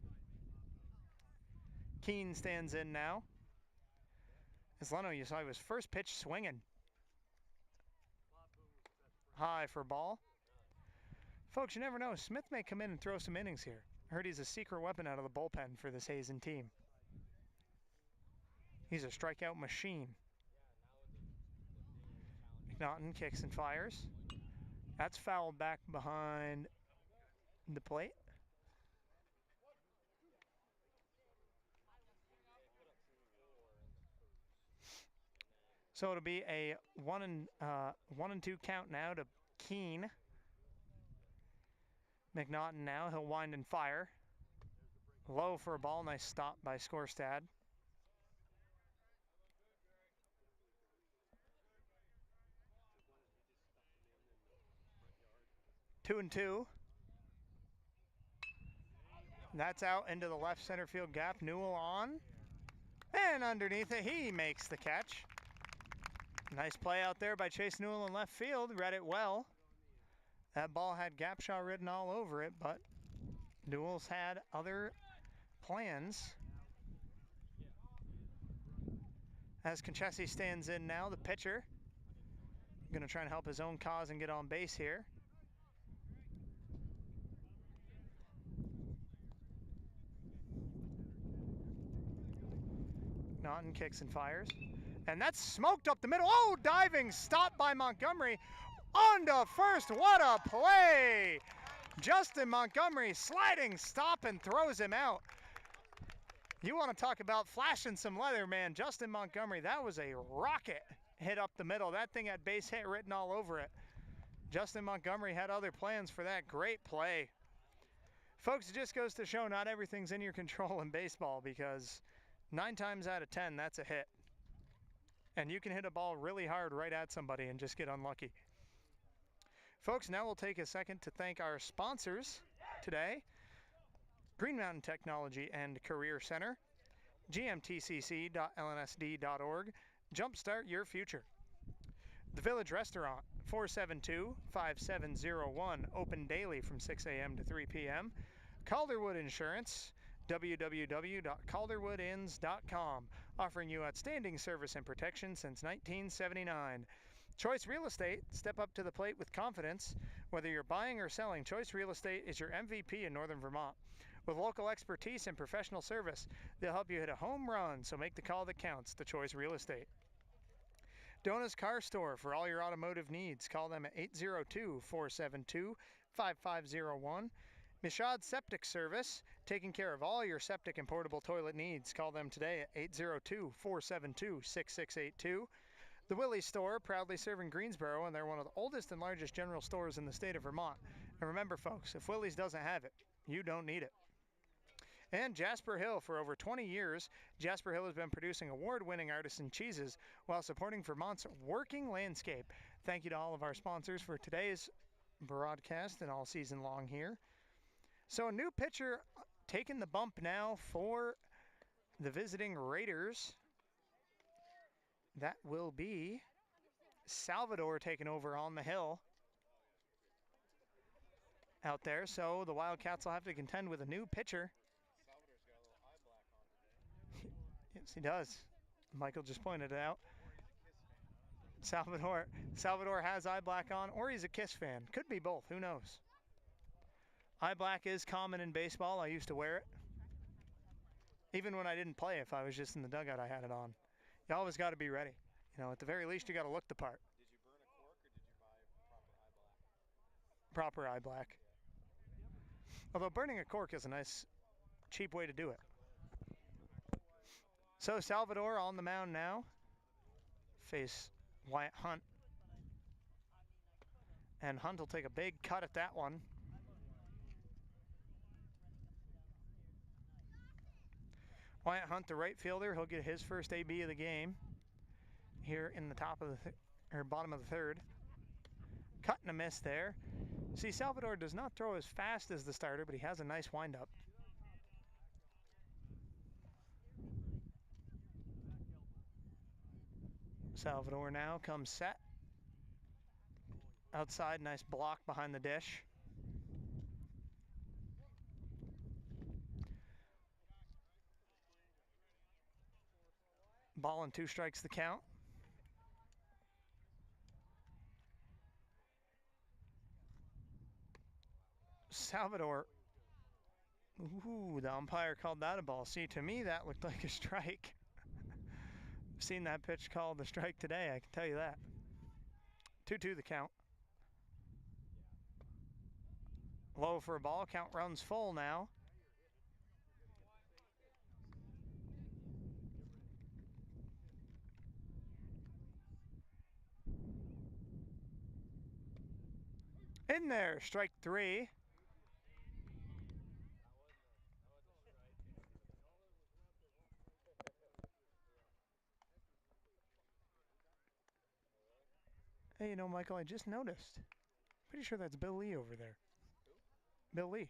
Keene stands in now. As Leno, you saw he was first pitch swinging. High for ball. Folks, you never know. Smith may come in and throw some innings here. I heard he's a secret weapon out of the bullpen for this Hazen team. He's a strikeout machine. McNaughton kicks and fires. That's fouled back behind the plate. So it'll be a 1-2 count now to Keene. McNaughton now, he'll wind and fire. Low for a ball, nice stop by Skorstad. Two and two. That's out into the left center field gap. Newell on. And underneath it, he makes the catch. Nice play out there by Chase Newell in left field. Read it well. That ball had gap shot written all over it, but Newell's had other plans. As Conchesi stands in now, the pitcher. Going to try and help his own cause and get on base here. Naughton kicks and fires. And that's smoked up the middle. Oh, diving stop by Montgomery. On to first. What a play. Justin Montgomery sliding stop and throws him out. You want to talk about flashing some leather, man. Justin Montgomery, that was a rocket hit up the middle. That thing had base hit written all over it. Justin Montgomery had other plans for that. Great play. Folks, it just goes to show not everything's in your control in baseball, because 9 times out of 10, that's a hit. And you can hit a ball really hard right at somebody and just get unlucky. Folks, now we'll take a second to thank our sponsors today. Green Mountain Technology and Career Center, gmtcc.lnsd.org, Jumpstart Your Future. The Village Restaurant, 472-5701, open daily from 6 a.m. to 3 p.m. Calderwood Insurance, www.calderwoodins.com, offering you outstanding service and protection since 1979. Choice Real Estate, step up to the plate with confidence. Whether you're buying or selling, Choice Real Estate is your MVP in Northern Vermont. With local expertise and professional service, they'll help you hit a home run, so make the call that counts to Choice Real Estate. Dona's Car Store, for all your automotive needs. Call them at 802-472-5501. Mishad Septic Service, taking care of all your septic and portable toilet needs. Call them today at 802-472-6682. The Willie's Store, proudly serving Greensboro, and they're one of the oldest and largest general stores in the state of Vermont. And remember, folks, if Willie's doesn't have it, you don't need it. And Jasper Hill, for over 20 years, Jasper Hill has been producing award-winning artisan cheeses while supporting Vermont's working landscape. Thank you to all of our sponsors for today's broadcast and all season long here. So a new pitcher taking the bump now for the visiting Raiders. That will be Salvador taking over on the hill out there. So the Wildcats will have to contend with a new pitcher. Yes, he does. Michael just pointed it out. Salvador has eye black on, or he's a Kiss fan. Could be both. Who knows? Eye black is common in baseball. I used to wear it. Even when I didn't play, if I was just in the dugout, I had it on. You always got to be ready. You know, at the very least, you got to look the part. Did you burn a cork or did you buy Proper eye black. Although burning a cork is a nice cheap way to do it. So Salvador on the mound now. Face Wyatt Hunt. And Hunt will take a big cut at that one. Wyatt Hunt, the right fielder, he'll get his first AB of the game here in the top of the bottom of the third. Cut and a miss there. See, Salvador does not throw as fast as the starter, but he has a nice windup. Salvador now comes set. Outside, nice block behind the dish. Ball and 2 strikes the count. Salvador. Ooh, the umpire called that a ball. See, to me, that looked like a strike. Seen that pitch called a strike today, I can tell you that. 2-2 the count. Low for a ball. Count runs full now. In there, strike 3. Hey, you know, Michael, I just noticed. Pretty sure that's Bill Lee over there. Bill Lee.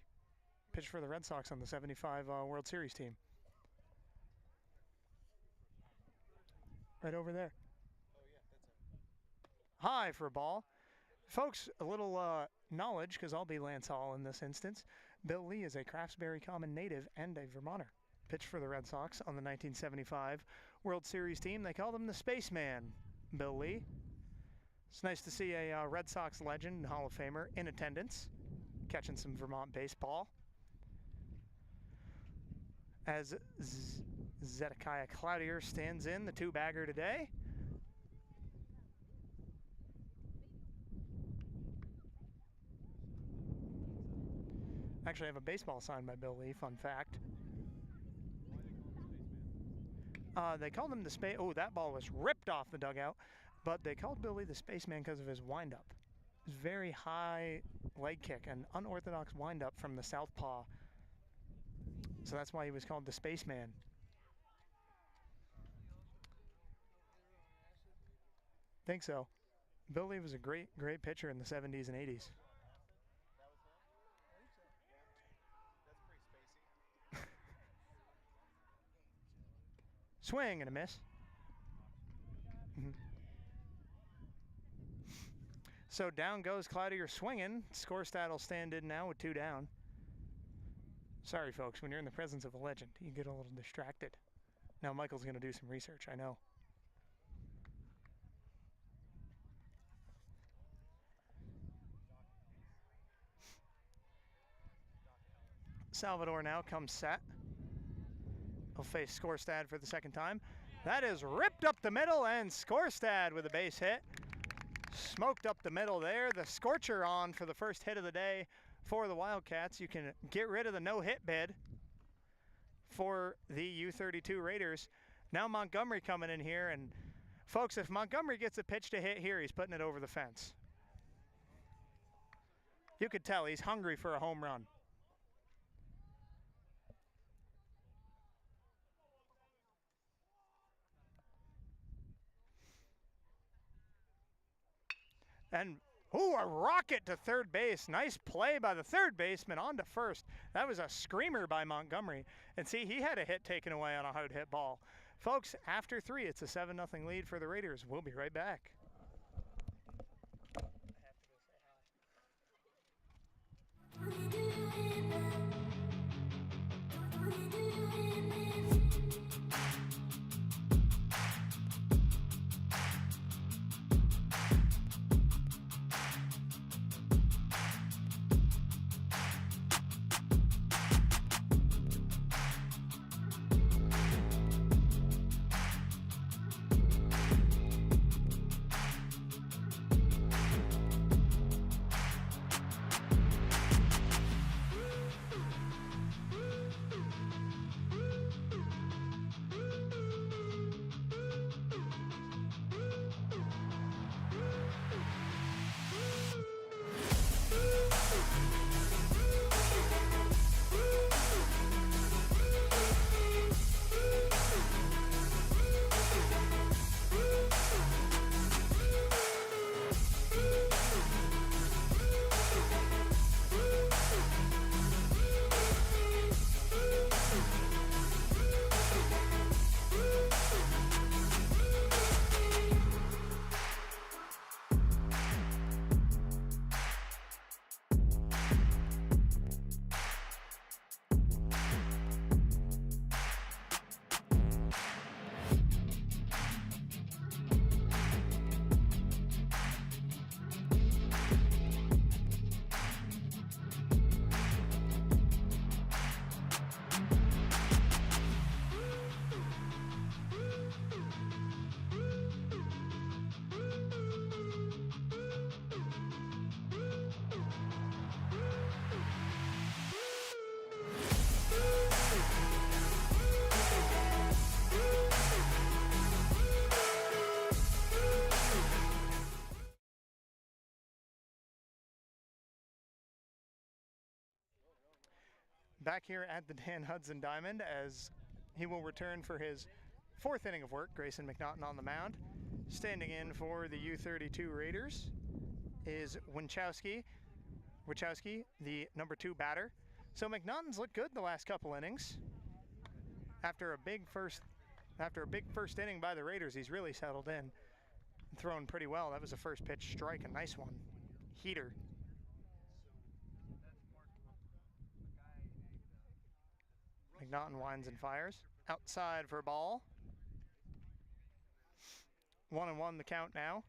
Pitched for the Red Sox on the 75 World Series team. Right over there. Oh, yeah, that's him. High for a ball. Folks, a little knowledge, because I'll be Lance Hall in this instance. Bill Lee is a Craftsbury Common native and a Vermonter. Pitched for the Red Sox on the 1975 World Series team. They called him the Spaceman, Bill Lee. It's nice to see a Red Sox legend and Hall of Famer in attendance, catching some Vermont baseball. As Zedekiah Cloutier stands in the 2-bagger today. Actually, I have a baseball signed by Bill Lee, fun fact. They called him the Space. Oh, that ball was ripped off the dugout. But they called Bill Lee the Spaceman because of his windup. His very high leg kick, an unorthodox windup from the southpaw. So that's why he was called the Spaceman. Think so. Bill Lee was a great pitcher in the 70s and 80s. Swing and a miss. So down goes Cloutier swinging. Scorestat will stand in now with 2 down. Sorry, folks, when you're in the presence of a legend, you get a little distracted. Now Michael's going to do some research, I know. Salvador now comes set. He'll face Scorestat for the second time. That is ripped up the middle, and Scorestat with a base hit. Smoked up the middle there. The scorcher on for the first hit of the day for the Wildcats. You can get rid of the no-hit bid for the U-32 Raiders. Now Montgomery coming in here, and folks, if Montgomery gets a pitch to hit here, he's putting it over the fence. You could tell he's hungry for a home run. And, ooh, a rocket to third base. Nice play by the third baseman on to first. That was a screamer by Montgomery. And see, he had a hit taken away on a hard hit ball. Folks, after 3, it's a 7-0 lead for the Raiders. We'll be right back. back here at the Dan Hudson Diamond as he will return for his 4th inning of work. Grayson McNaughton on the mound. Standing in for the U-32 Raiders is Wachowski, the number 2 batter. So McNaughton's looked good the last couple innings. After a big first inning by the Raiders, he's really settled in and thrown pretty well. That was a first pitch strike, a nice one. Heater. McNaughton winds and fires. Outside for a ball. 1-1 the count now.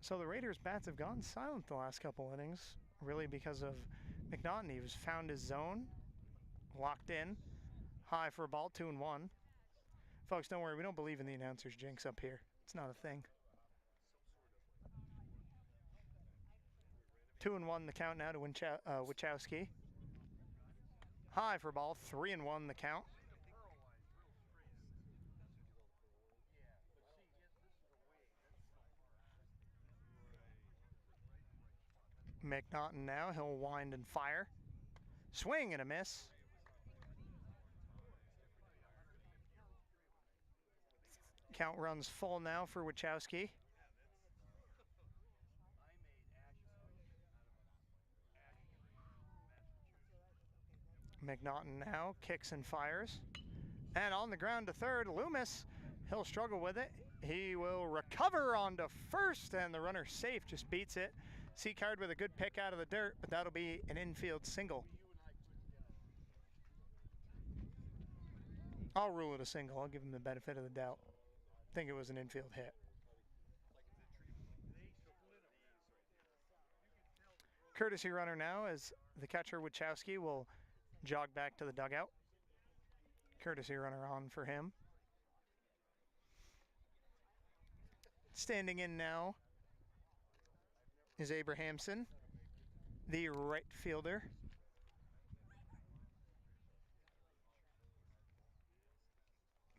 So the Raiders' bats have gone silent the last couple innings, really because of McNaughton. He's found his zone, locked in, high for a ball, 2-1. Folks, don't worry, we don't believe in the announcer's jinx up here. It's not a thing. 2-1 the count now to Wachowski. High for a ball, 3-1 the count. McNaughton now, he'll wind and fire. Swing and a miss. Count runs full now for Wachowski. McNaughton now kicks and fires. And on the ground to third, Loomis, he'll struggle with it. He will recover onto first, and the runner safe, just beats it. Seacard with a good pick out of the dirt, but that'll be an infield single. I'll rule it a single. I'll give him the benefit of the doubt. Think it was an infield hit. Courtesy runner now as the catcher Wachowski will jog back to the dugout. Courtesy runner on for him. Standing in now is Abrahamson, the right fielder.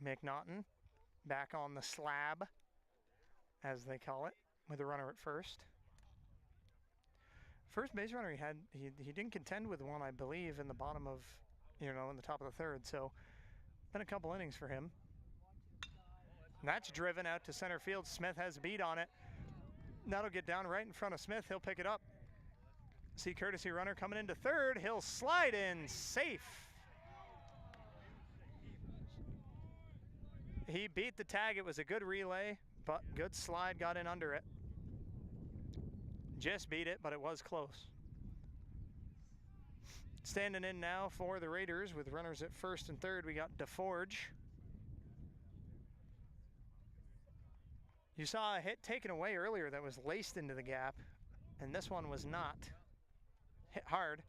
McNaughton back on the slab, as they call it, with a runner at first. First base runner he didn't contend with one, I believe, in the bottom of, in the top of the third, so been a couple innings for him. And that's driven out to center field. Smith has a beat on it. That'll get down right in front of Smith. He'll pick it up. See courtesy runner coming into third. He'll slide in safe. He beat the tag. It was a good relay, but good slide got in under it. Just beat it, but it was close. Standing in now for the Raiders with runners at first and third, we got DeForge. You saw a hit taken away earlier that was laced into the gap, and this one was not. Hit hard.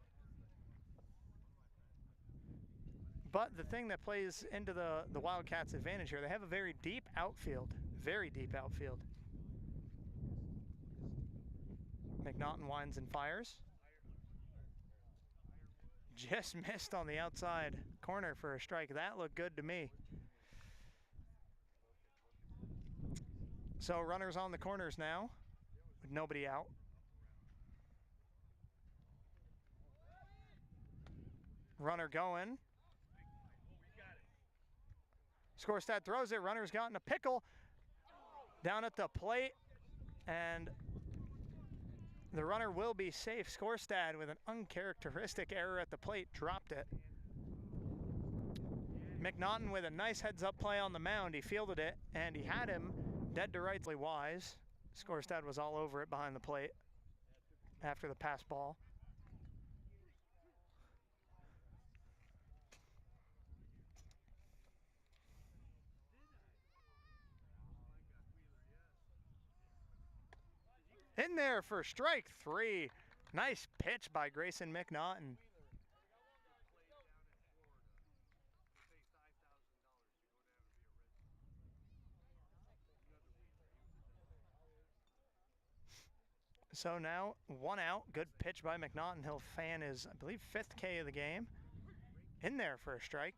But the thing that plays into the Wildcats' advantage here, they have a very deep outfield. Very deep outfield. McNaughton winds and fires. Just missed on the outside corner for a strike. That looked good to me. So runners on the corners now with nobody out. Runner going. Skorstad throws it. Runner's got in a pickle down at the plate, and the runner will be safe. Skorstad with an uncharacteristic error at the plate dropped it. McNaughton with a nice heads-up play on the mound. He fielded it, and he had him dead to rightly wise. Skorstad was all over it behind the plate after the pass ball. In there for strike 3. Nice pitch by Grayson McNaughton. So now 1 out. Good pitch by McNaughton. He'll fan his, I believe, 5th K of the game. In there for a strike.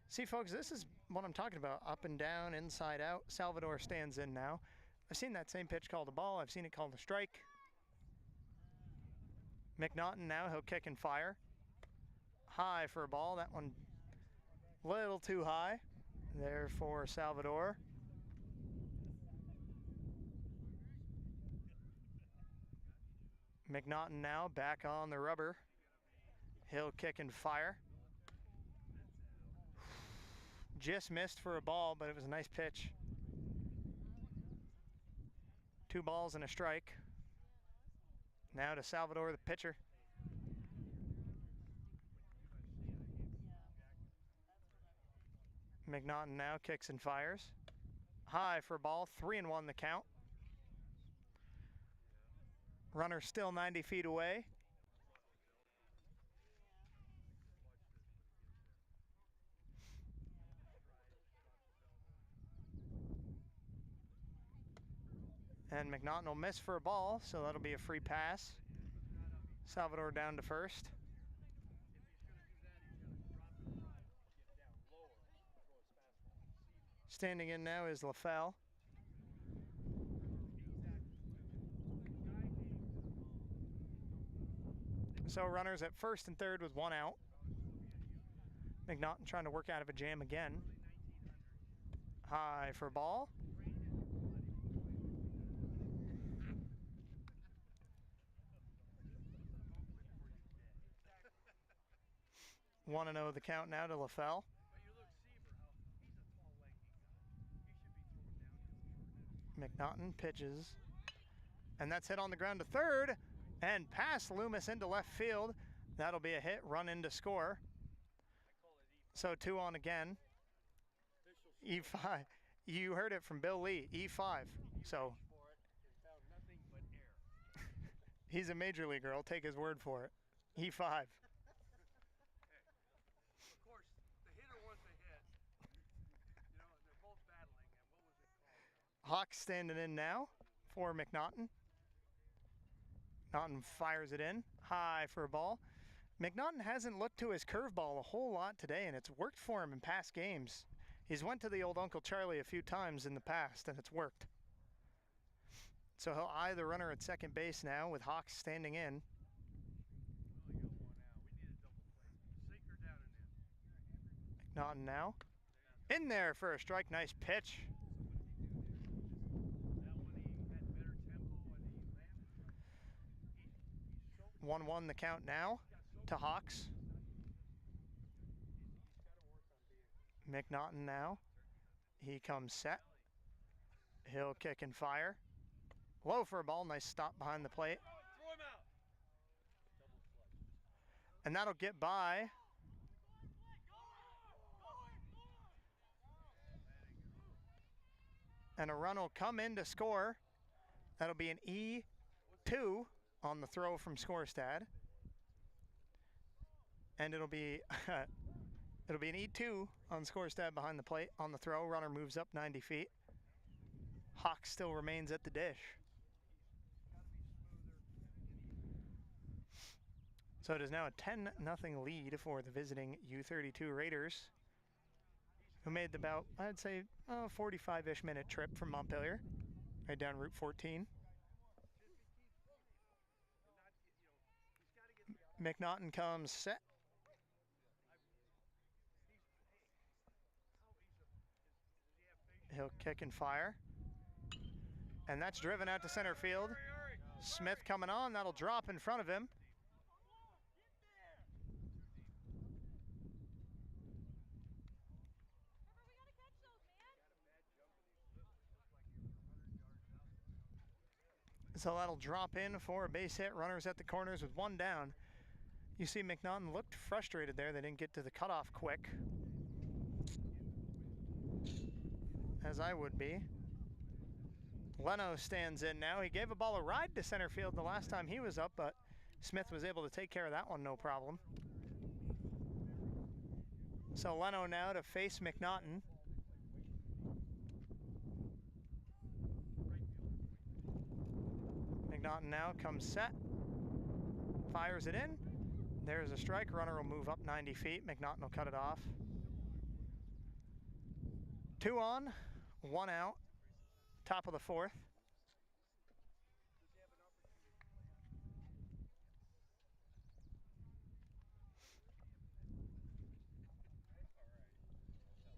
See, folks, this is what I'm talking about. Up and down, inside out. Salvador stands in now. I've seen that same pitch called a ball. I've seen it called a strike. McNaughton now, he'll kick and fire. high for a ball. That one a little too high there for Salvador. McNaughton now back on the rubber. He'll kick and fire. Just missed for a ball, but it was a nice pitch. 2 balls and a strike. Now to Salvador, the pitcher. McNaughton now kicks and fires. High for a ball, 3-1 the count. Runner still 90 feet away. And McNaughton will miss for a ball, so that'll be a free pass. Salvador down to first. Standing in now is LaFell. So runners at first and third with 1 out. McNaughton trying to work out of a jam again. High for a ball. 1-0 the count now to LaFell. McNaughton pitches. And that's hit on the ground to third. And past Loomis into left field. That'll be a hit, run in to score. So 2 on again. E5. You heard it from Bill Lee, E5. So he's a major leaguer. I'll take his word for it. E5. Hawks standing in now for McNaughton. McNaughton fires it in, high for a ball. McNaughton hasn't looked to his curveball a whole lot today, and it's worked for him in past games. He's went to the old Uncle Charlie a few times in the past, and it's worked. So he'll eye the runner at second base now with Hawks standing in. McNaughton now. In there for a strike, nice pitch. 1-1 the count now to Hawks. McNaughton now. He comes set. He'll kick and fire. Low for a ball, nice stop behind the plate. And that'll get by. And a run will come in to score. That'll be an E2 on the throw from Scorestad. And it'll be an E2 on Scorestad behind the plate on the throw. Runner moves up 90 feet. Hawk still remains at the dish. So it is now a 10-0 lead for the visiting U-32 Raiders, who made about, I'd say, 45-ish minute trip from Montpelier, right down Route 14. McNaughton comes set. He'll kick and fire. And that's driven out to center field. Smith coming on, that'll drop in front of him. So that'll drop in for a base hit. Runners at the corners with 1 down. You see McNaughton looked frustrated there. They didn't get to the cutoff quick, as I would be. Leno stands in now. He gave a ball a ride to center field the last time he was up, but Smith was able to take care of that one, no problem. So Leno now to face McNaughton. McNaughton now comes set, fires it in. There's a strike. Runner will move up 90 feet. McNaughton will cut it off. 2 on, 1 out. Top of the 4th.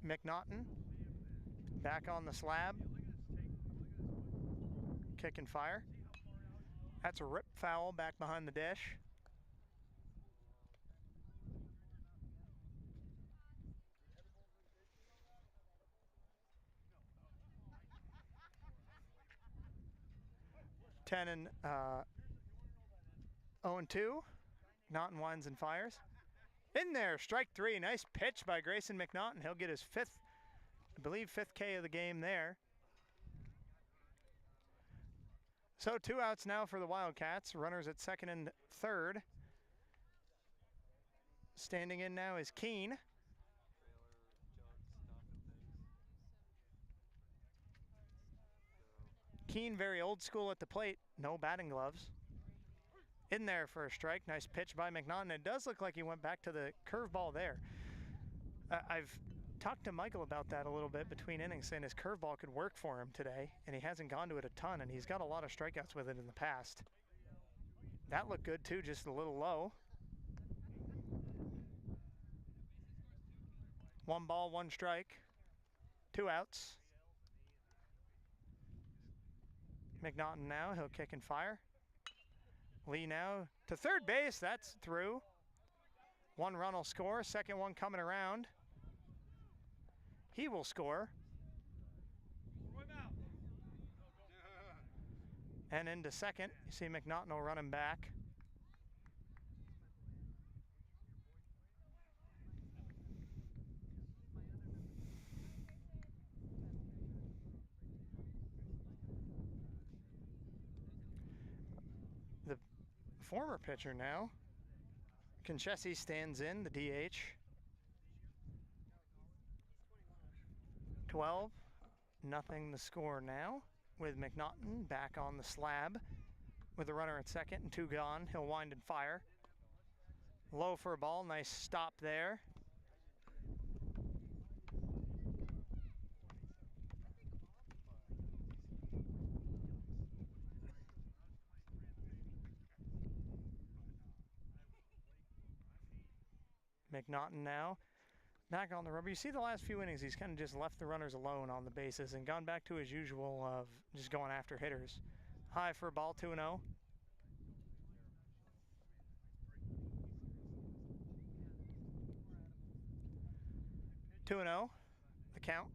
McNaughton back on the slab. Kick and fire. That's a rip foul back behind the dish. Ten and 0-2. McNaughton winds and fires. In there, strike three. Nice pitch by Grayson McNaughton. He'll get his fifth, I believe, fifth K of the game there. So 2 outs now for the Wildcats. Runners at second and third. Standing in now is Keene. Keene very old school at the plate. No batting gloves. In there for a strike. Nice pitch by McNaughton. It does look like he went back to the curveball there. I've talked to Michael about that a little bit between innings, saying his curveball could work for him today, and he hasn't gone to it a ton, and he's got a lot of strikeouts with it in the past. That looked good too, just a little low. 1 ball, 1 strike. 2 outs. McNaughton now, he'll kick and fire. Lee now to third base, that's through. 1 run will score, second one coming around. He will score. And into second, you see McNaughton will run him back. The former pitcher now, Conchesi, stands in, the DH. 12-0 the score now, with McNaughton back on the slab with a runner at second and 2 gone. He'll wind and fire. Low for a ball, nice stop there. McNaughton now back on the rubber. You see the last few innings, he's kind of just left the runners alone on the bases and gone back to his usual of just going after hitters. High for a ball, 2-0. The count.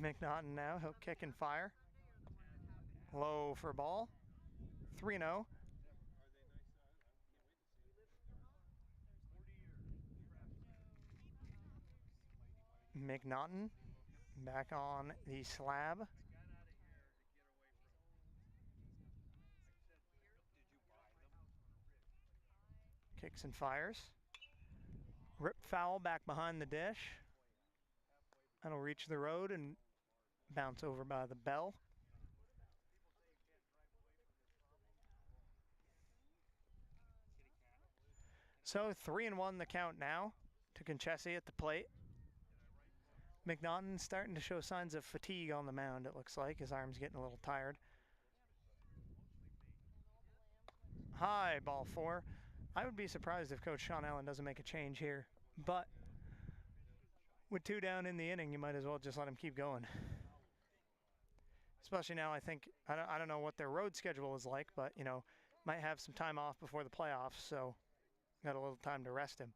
McNaughton now, he'll kick and fire. Low for a ball, 3-0. McNaughton back on the slab. Kicks and fires. Rip foul back behind the dish. That'll reach the road and bounce over by the bell. So 3-1 the count now to Conchesi at the plate. McNaughton starting to show signs of fatigue on the mound, it looks like. His arm's getting a little tired. High, ball 4. I would be surprised if Coach Sean Allen doesn't make a change here. But with 2 down in the inning, you might as well just let him keep going. Especially now, I think, I don't know what their road schedule is like, but, you know, might have some time off before the playoffs, so got a little time to rest him.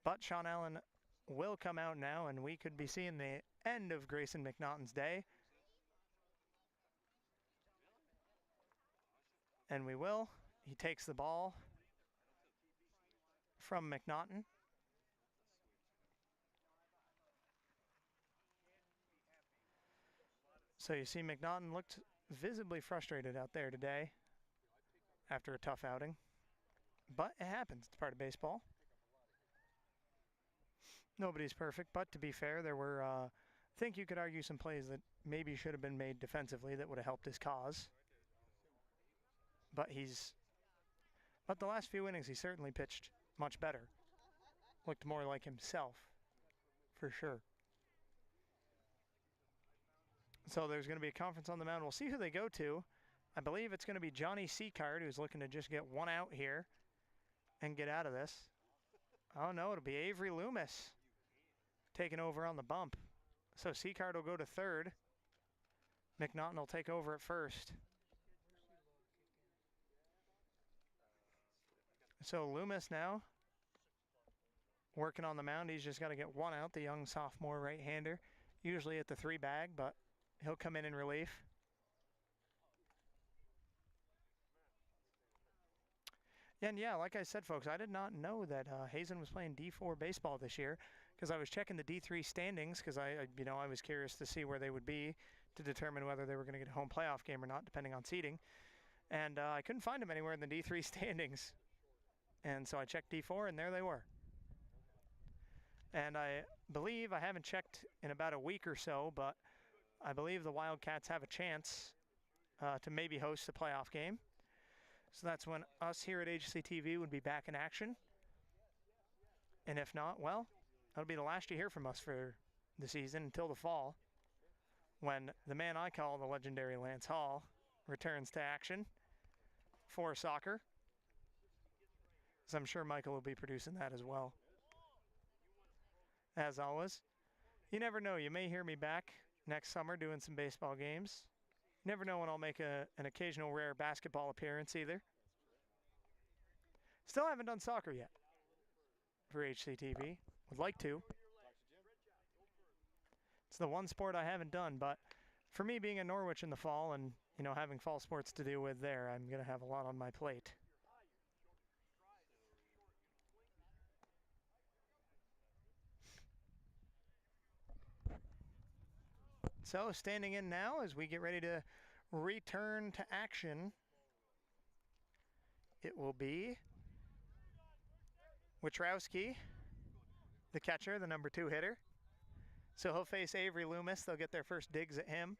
But Sean Allen will come out now, and we could be seeing the end of Grayson McNaughton's day. And we will. He takes the ball from McNaughton. So you see McNaughton looked visibly frustrated out there today after a tough outing. But it happens. It's part of baseball. Nobody's perfect, but to be fair, there were, I think you could argue some plays that maybe should have been made defensively that would have helped his cause. But the last few innings, he certainly pitched much better. Looked more like himself, for sure. So there's going to be a conference on the mound. We'll see who they go to. I believe it's going to be Johnny Seacard, who's looking to just get 1 out here and get out of this. Oh no, it'll be Avery Loomis taking over on the bump. So Seacard will go to third. McNaughton will take over at first. So Loomis now working on the mound. He's just got to get one out, the young sophomore right-hander. Usually at the 3 bag, but he'll come in relief. And yeah, like I said, folks, I did not know that Hazen was playing D4 baseball this year because I was checking the D3 standings because I was curious to see where they would be to determine whether they were going to get a home playoff game or not, depending on seeding. And I couldn't find them anywhere in the D3 standings. And so I checked D4, and there they were. And I believe, I haven't checked in about a week or so, but I believe the Wildcats have a chance to maybe host a playoff game. So that's when us here at HCTV would be back in action. And if not, well, that'll be the last you hear from us for the season until the fall, when the man I call the legendary Lance Hall returns to action for soccer. So I'm sure Michael will be producing that as well. As always, you never know. You may hear me back next summer doing some baseball games. You never know when I'll make an occasional rare basketball appearance either. Still haven't done soccer yet for HCTV. Would like to. It's the one sport I haven't done, but for me being in Norwich in the fall and, having fall sports to deal with there, I'm going to have a lot on my plate. So standing in now as we get ready to return to action, it will be Witrowski, the catcher, the number 2 hitter. So he'll face Avery Loomis. They'll get their first digs at him.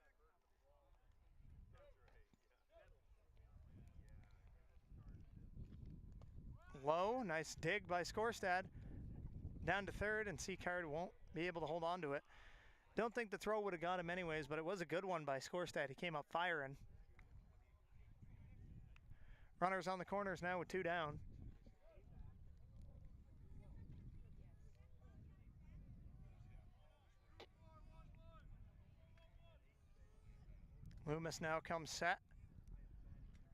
Low, nice dig by Skorstad. Down to third, and Seacard won't be able to hold on to it. Don't think the throw would have got him anyways, but it was a good one by Skorstad. He came up firing. Runners on the corners now with 2 down. Loomis now comes set.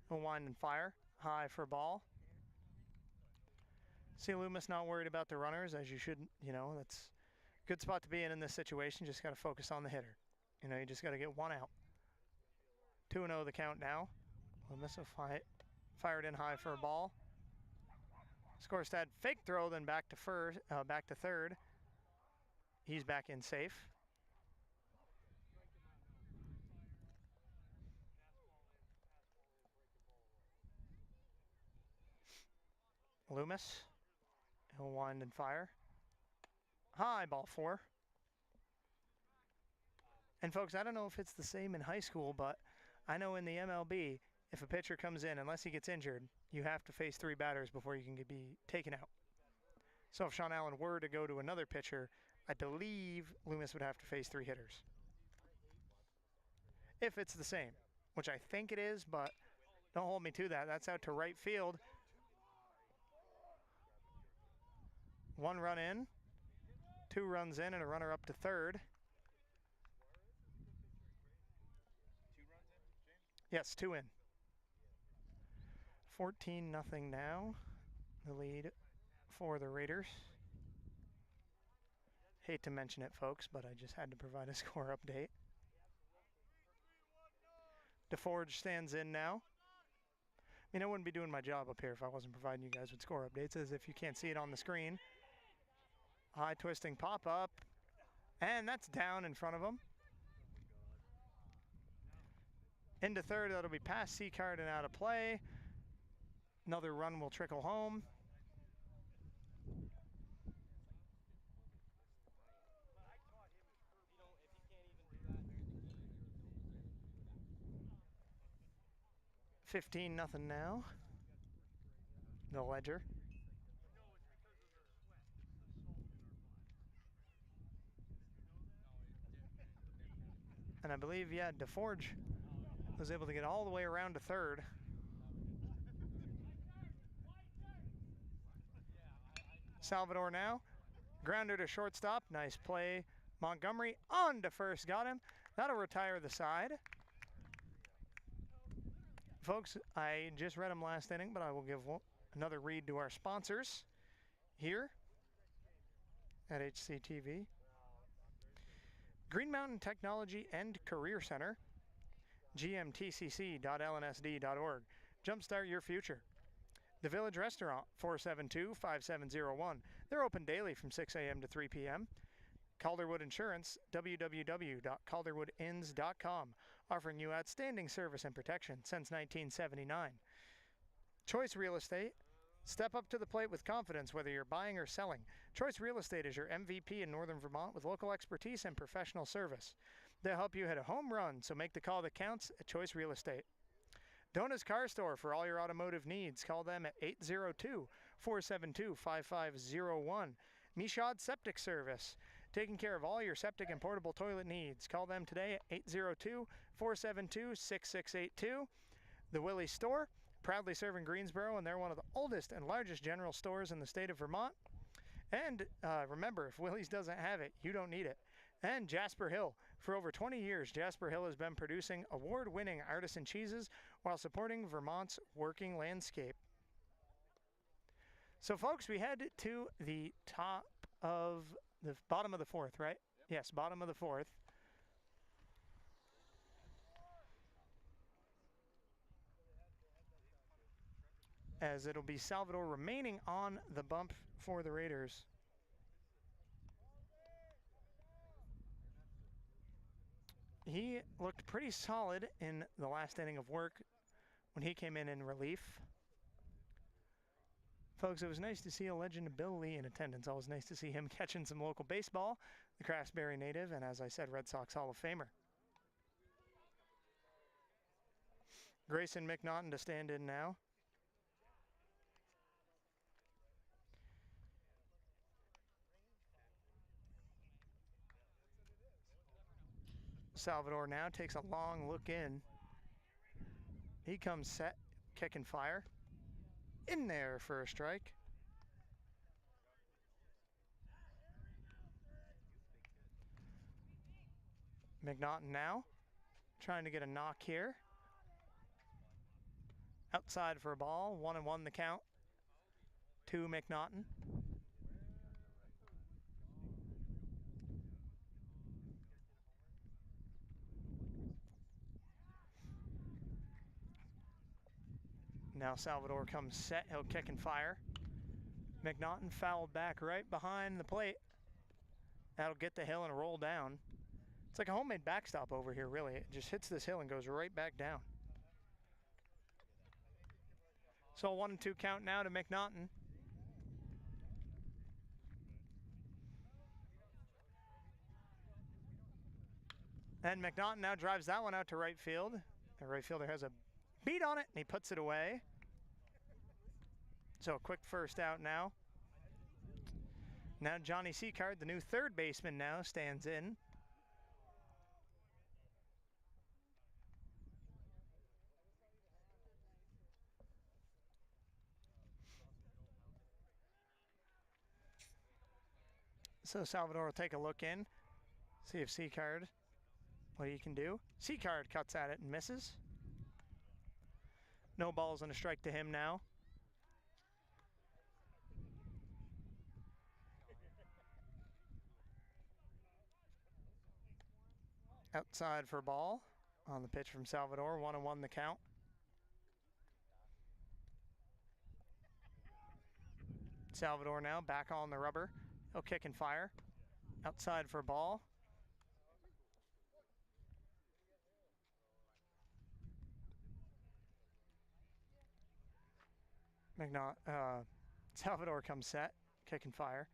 He'll wind and fire. High for ball. See Loomis not worried about the runners, as you should, that's a good spot to be in this situation. Just got to focus on the hitter. You just got to get one out. 2-0 the count now. Loomis will fired in high for a ball. Skorstad fake throw, then back to third. He's back in safe. Loomis, he'll wind and fire. High, ball 4. And folks, I don't know if it's the same in high school, but I know in the MLB, if a pitcher comes in, unless he gets injured, you have to face 3 batters before you can be taken out. So if Sean Allen were to go to another pitcher, I believe Loomis would have to face 3 hitters. If it's the same, which I think it is, but don't hold me to that. That's out to right field. 1 run in, 2 runs in, and a runner up to third. 2 runs in, James? Yes, 2 in. 14-0 now, the lead for the Raiders. Hate to mention it, folks, but I just had to provide a score update. DeForge stands in now. I wouldn't be doing my job up here if I wasn't providing you guys with score updates, as if you can't see it on the screen. High twisting pop-up, and that's down in front of him. Into third, that'll be past Seacard and out of play. Another run will trickle home. $15-0 now. The ledger. And I believe, DeForge was able to get all the way around to third. Salvador now. Grounder to shortstop. Nice play. Montgomery on to first. Got him. That'll retire the side. Folks, I just read them last inning, but I will give another read to our sponsors here at HCTV. Green Mountain Technology and Career Center, gmtcc.lnsd.org. Jumpstart your future. The Village Restaurant, 472-5701. They're open daily from 6 a.m. to 3 p.m. Calderwood Insurance, www.calderwoodins.com, offering you outstanding service and protection since 1979. Choice Real Estate. Step up to the plate with confidence whether you're buying or selling. Choice Real Estate is your MVP in Northern Vermont with local expertise and professional service. They'll help you hit a home run, so make the call that counts at Choice Real Estate. Dona's Car Store for all your automotive needs. Call them at 802-472-5501. Michaud Septic Service, taking care of all your septic and portable toilet needs. Call them today at 802-472-6682. The Willie Store, proudly serving Greensboro, and they're one of the oldest and largest general stores in the state of Vermont. And remember, if Willie's doesn't have it, you don't need it. And Jasper Hill. For over 20 years, Jasper Hill has been producing award-winning artisan cheeses while supporting Vermont's working landscape. So, folks, we head to the top of the bottom of the fourth, right? Yep. Yes, bottom of the fourth. As it'll be Salvador remaining on the bump for the Raiders. He looked pretty solid in the last inning of work when he came in relief. Folks, it was nice to see a legend of Bill Lee in attendance. Always nice to see him catching some local baseball. The Craftsbury native, and as I said, Red Sox Hall of Famer. Grayson McNaughton to stand in now. Salvador now takes a long look in. He comes set, kick and fire. In there for a strike. McNaughton now trying to get a knock here. Outside for a ball, 1-1 the count to McNaughton. Now Salvador comes set, he'll kick and fire. McNaughton fouled back right behind the plate. That'll get the hill and roll down. It's like a homemade backstop over here, really. It just hits this hill and goes right back down. So 1-2 count now to McNaughton. And McNaughton now drives that one out to right field. The right fielder has a beat on it, and he puts it away. So a quick first out now. Now Johnny Seacard, the new third baseman now, stands in. So Salvador will take a look in, see if Seacard, what he can do. Seacard cuts at it and misses. No balls and a strike to him now. Outside for ball on the pitch from Salvador. 1-1 the count. Salvador now back on the rubber. He'll kick and fire. Outside for ball. Salvador comes set. Kick and fire.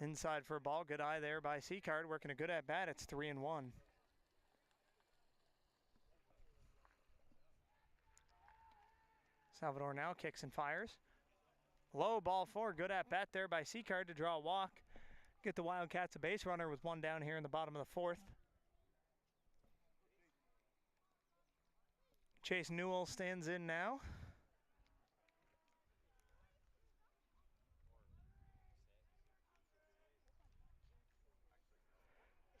Inside for a ball. Good eye there by Seacard. Working a good at bat. It's 3-1. Salvador now kicks and fires. Low ball four. Good at bat there by Seacard to draw a walk. Get the Wildcats a base runner with one down here in the bottom of the fourth. Chase Newell stands in now.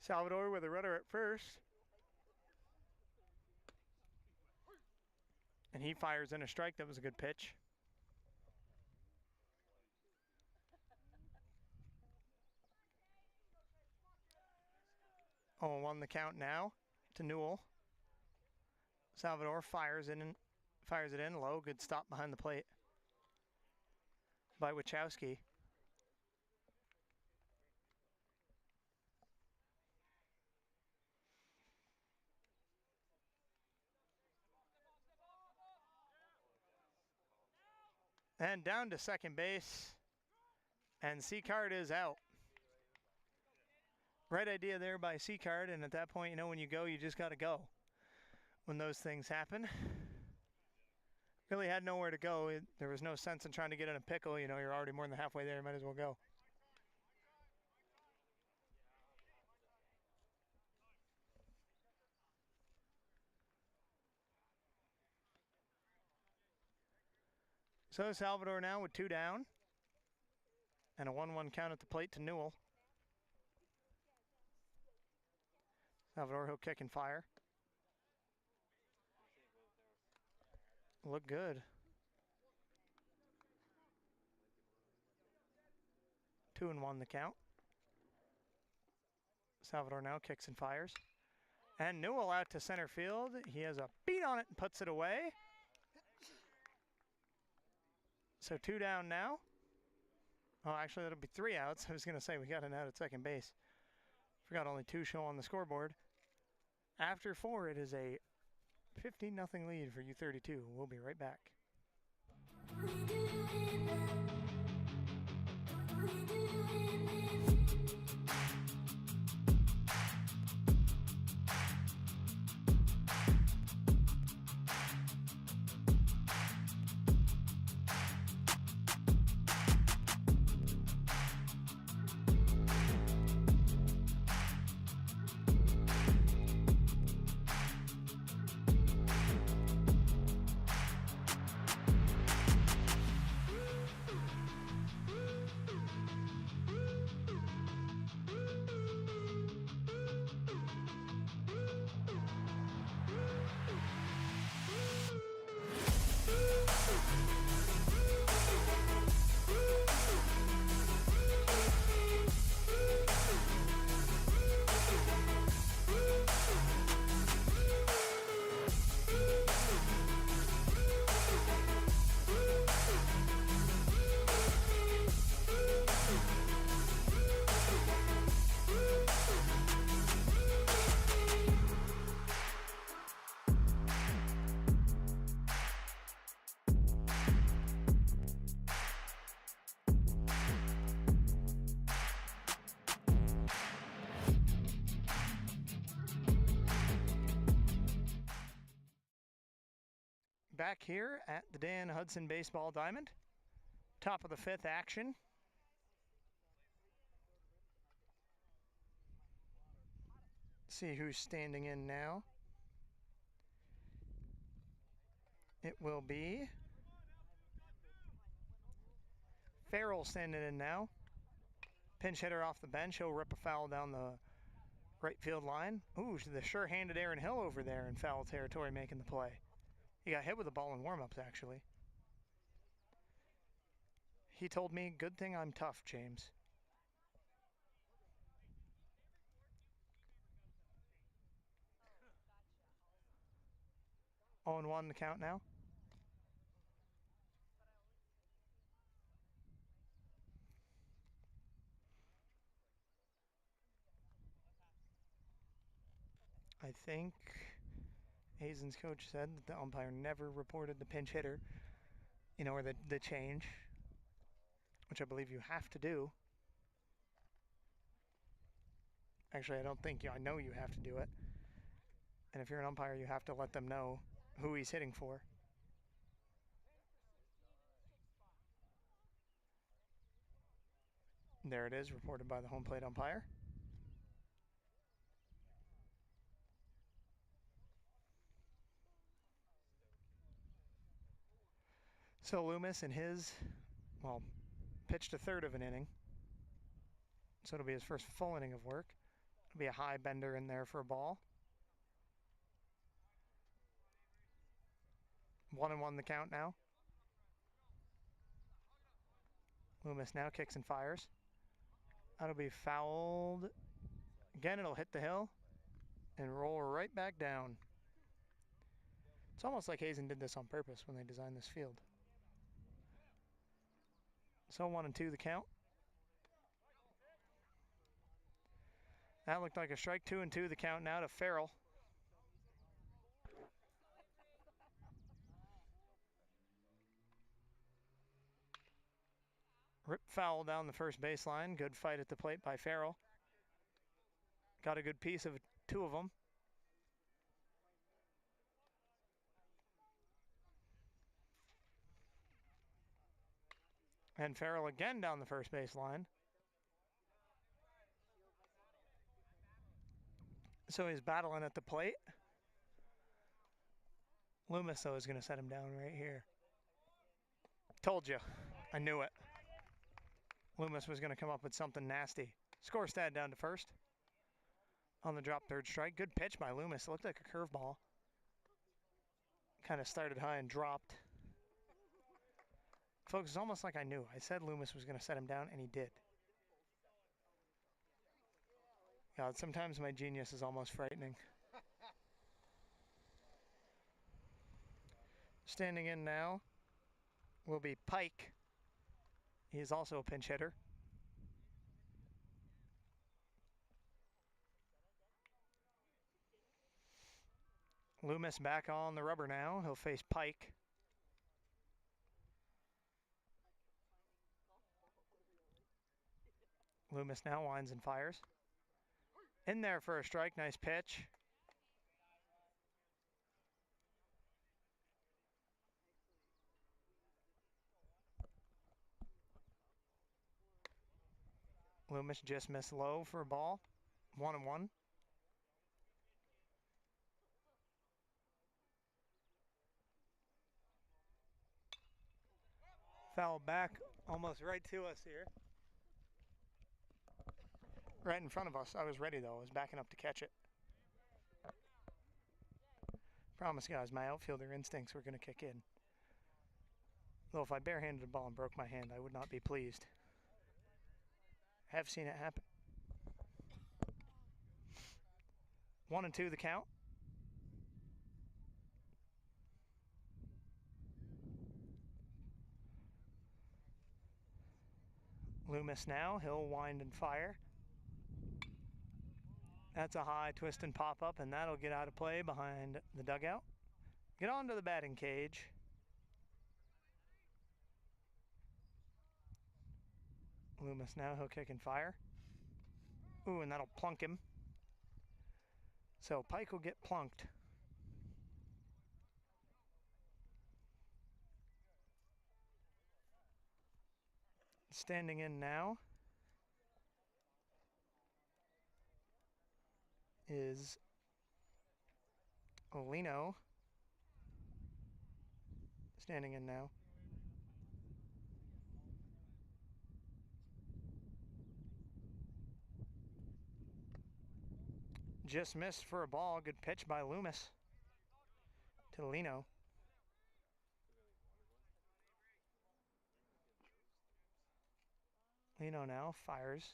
Salvador with a runner at first. And he fires in a strike. That was a good pitch. 0-1 the count now to Newell. Salvador fires it in low. Good stop behind the plate by Wachowski. And down to second base. And C-Card is out. Right idea there by C-Card, and at that point, you know, when you go, you just got to go. When those things happen. Really had nowhere to go. There was no sense in trying to get in a pickle. You know, you're already more than halfway there. You might as well go. So Salvador now with 2 down. And a 1-1 count at the plate to Newell. Salvador, he'll kick and fire. Look good. 2-1 the count. Salvador now kicks and fires. And Newell out to center field. He has a beat on it and puts it away. So 2 down now. Oh, actually, that'll be 3 outs. I was going to say we got an out at second base. Forgot only 2 show on the scoreboard. After 4, it is a 15-0 lead for U-32. We'll be right back. Back here at the Dan Hudson Baseball Diamond. Top of the 5th action. See who's standing in now. It will be Farrell standing in now. Pinch hitter off the bench. He'll rip a foul down the right field line. Ooh, the sure-handed Aaron Hill over there in foul territory making the play. He got hit with the ball in warm-ups, actually. He told me, good thing I'm tough, James. Oh, and 1 the count now. I think Hazen's coach said that the umpire never reported the pinch hitter, you know, or the change, which I believe you have to do. Actually, I don't think I know you have to do it. And if you're an umpire, you have to let them know who he's hitting for. There it is, reported by the home plate umpire. So Loomis in his, pitched a third of an inning. So it'll be his first full inning of work. Be a high bender in there for a ball. 1-1 the count now. Loomis now kicks and fires. That'll be fouled. Again, it'll hit the hill and roll right back down. It's almost like Hazen did this on purpose when they designed this field. So 1-2 the count. That looked like a strike. 2-2 the count now to Farrell. Rip foul down the first baseline. Good fight at the plate by Farrell. Got a good piece of two of them. And Farrell again down the first baseline. So he's battling at the plate. Loomis, though, is going to set him down right here. Told you. I knew it. Loomis was going to come up with something nasty. Scorestad down to first. On the drop, third strike. Good pitch by Loomis. It looked like a curveball. Kind of started high and dropped. Folks, it's almost like I knew. I said Loomis was going to set him down, and he did. God, sometimes my genius is almost frightening. Standing in now will be Pike. He is also a pinch hitter. Loomis back on the rubber now. He'll face Pike. Loomis now winds and fires. In there for a strike. Nice pitch. Loomis just missed low for a ball. 1-1. Foul back almost right to us here. Right in front of us. I was ready though. I was backing up to catch it. Promise guys, my outfielder instincts were going to kick in. Though if I barehanded the ball and broke my hand, I would not be pleased. Have seen it happen. 1-2 the count. Loomis now, he'll wind and fire. That's a high twist and pop up, and that'll get out of play behind the dugout. Get on to the batting cage. Loomis now, he'll kick and fire. Ooh, and that'll plunk him. So Pike will get plunked. Standing in now is Lino. Standing in now. Just missed for a ball. Good pitch by Loomis to Lino. Lino now fires.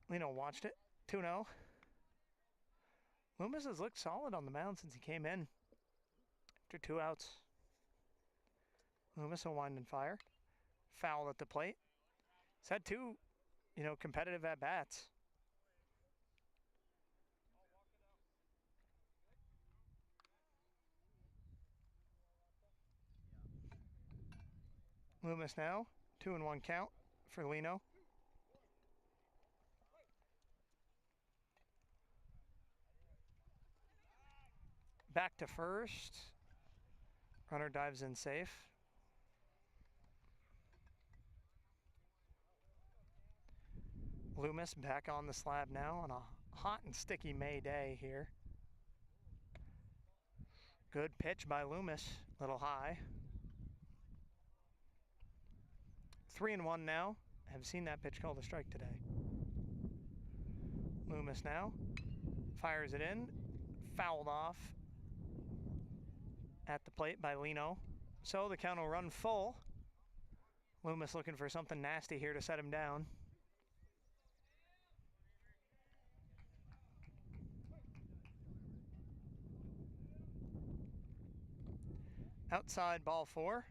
Lino watched it. 2-0. Loomis has looked solid on the mound since he came in. After 2 outs. Loomis will wind and fire. Foul at the plate. He's had 2, competitive at-bats. Loomis now, 2-1 count for Lino. Back to first. Runner dives in safe. Loomis back on the slab now on a hot and sticky May day here. Good pitch by Loomis, little high. 3-1 now. Have seen that pitch called a strike today. Loomis now fires it in, fouled off at the plate by Lino. So the count will run full. Loomis looking for something nasty here to set him down. Outside, ball 4.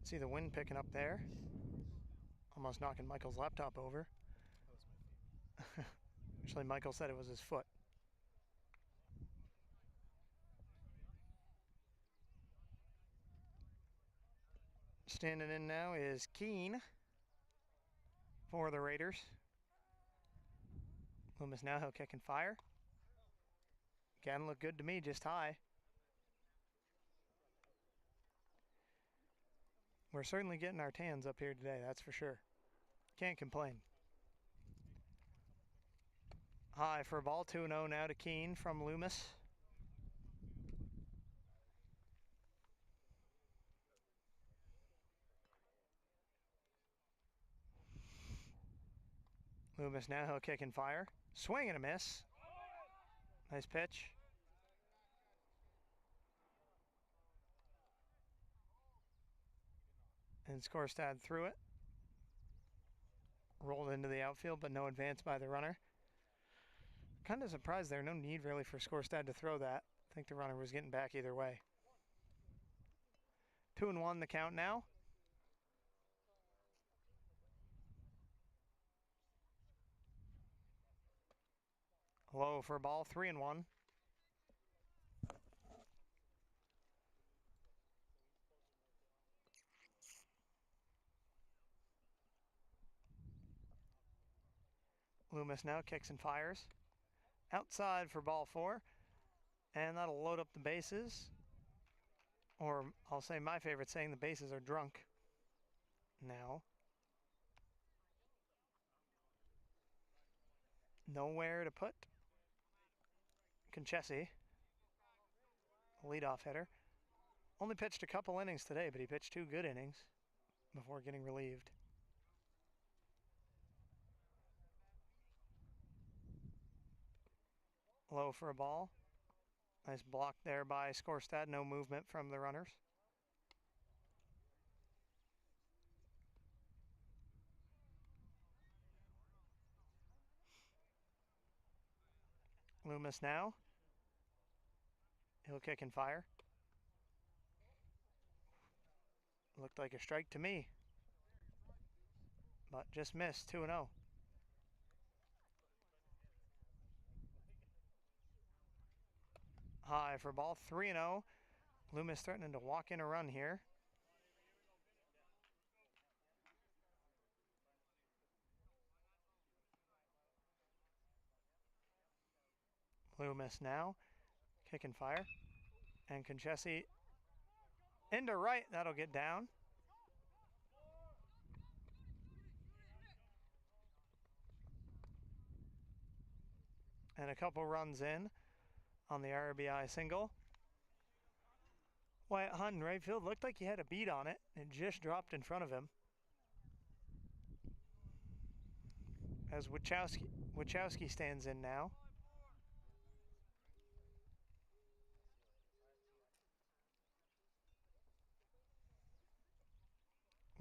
See the wind picking up there. Almost knocking Michael's laptop over. That was my feet. Actually, Michael said it was his foot. Standing in now is Keene for the Raiders. Loomis now, he'll kick and fire. Again, look good to me, just high. We're certainly getting our tans up here today, that's for sure. Can't complain. High for a ball, 2-0 now to Keene from Loomis. Loomis now, he'll kick and fire. Swing and a miss. Nice pitch. And Skorstad threw it. Rolled into the outfield, but no advance by the runner. Kind of surprised there. No need really for Skorstad to throw that. I think the runner was getting back either way. 2-1 the count now. Low for a ball, 3-1. Loomis now kicks and fires. Outside for ball 4. And that'll load up the bases. Or I'll say my favorite saying, the bases are drunk. Now. Nowhere to put Conchesi, leadoff hitter. Only pitched a couple innings today, but he pitched 2 good innings before getting relieved. Low for a ball. Nice block there by Skorstad. No movement from the runners. Loomis now. He'll kick and fire. Looked like a strike to me, but just missed. 2-0. High for ball, 3-0. Loomis threatening to walk in a run here. Loomis now, kick and fire. And Conchesi into right, that'll get down. And a couple runs in on the RBI single. Wyatt Hunt in right field looked like he had a beat on it. It just dropped in front of him. As Wachowski stands in now.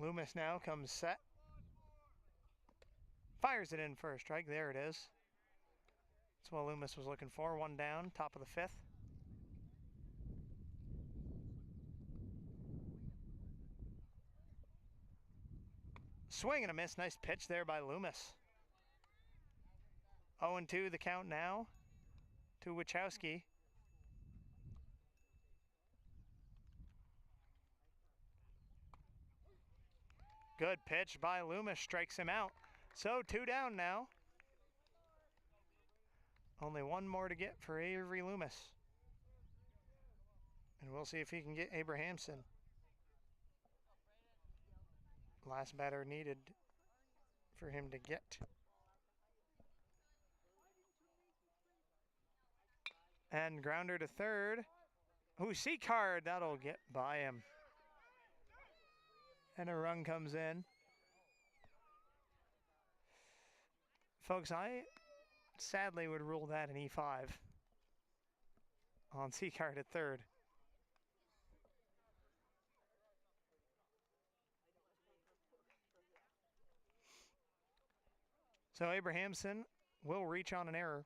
Loomis now comes set. Fires it in for a strike. There it is. That's what Loomis was looking for. 1 down, top of the 5th. Swing and a miss. Nice pitch there by Loomis. 0-2 the count now to Wachowski. Good pitch by Loomis, strikes him out. So 2 down now. Only 1 more to get for Avery Loomis. And we'll see if he can get Abrahamson. Last batter needed for him to get. And grounder to third. Ooh, C-card, that'll get by him. And a run comes in. Folks, I sadly would rule that an E5 on C-card at third. So Abrahamson will reach on an error.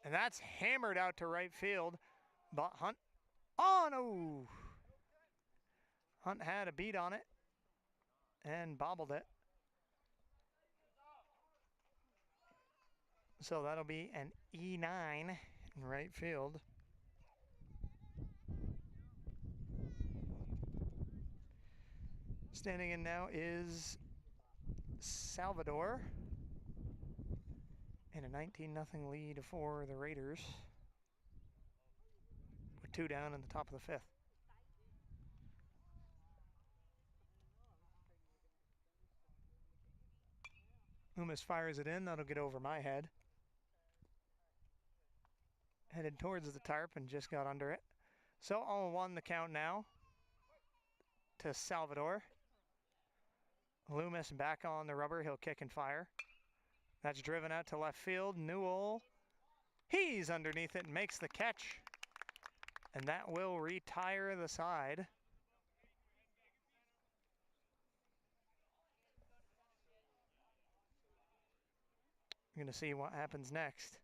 And that's hammered out to right field. But Hunt, oh no! Hunt had a beat on it and bobbled it. So that'll be an E9 in right field. Standing in now is Salvador in a 19-0 lead for the Raiders with 2 down in the top of the 5th. Loomis fires it in. That'll get over my head. Headed towards the tarp and just got under it. So 0-1 the count now to Salvador. Loomis back on the rubber. He'll kick and fire. That's driven out to left field. Newell, he's underneath it and makes the catch. And that will retire the side. We're going to see what happens next.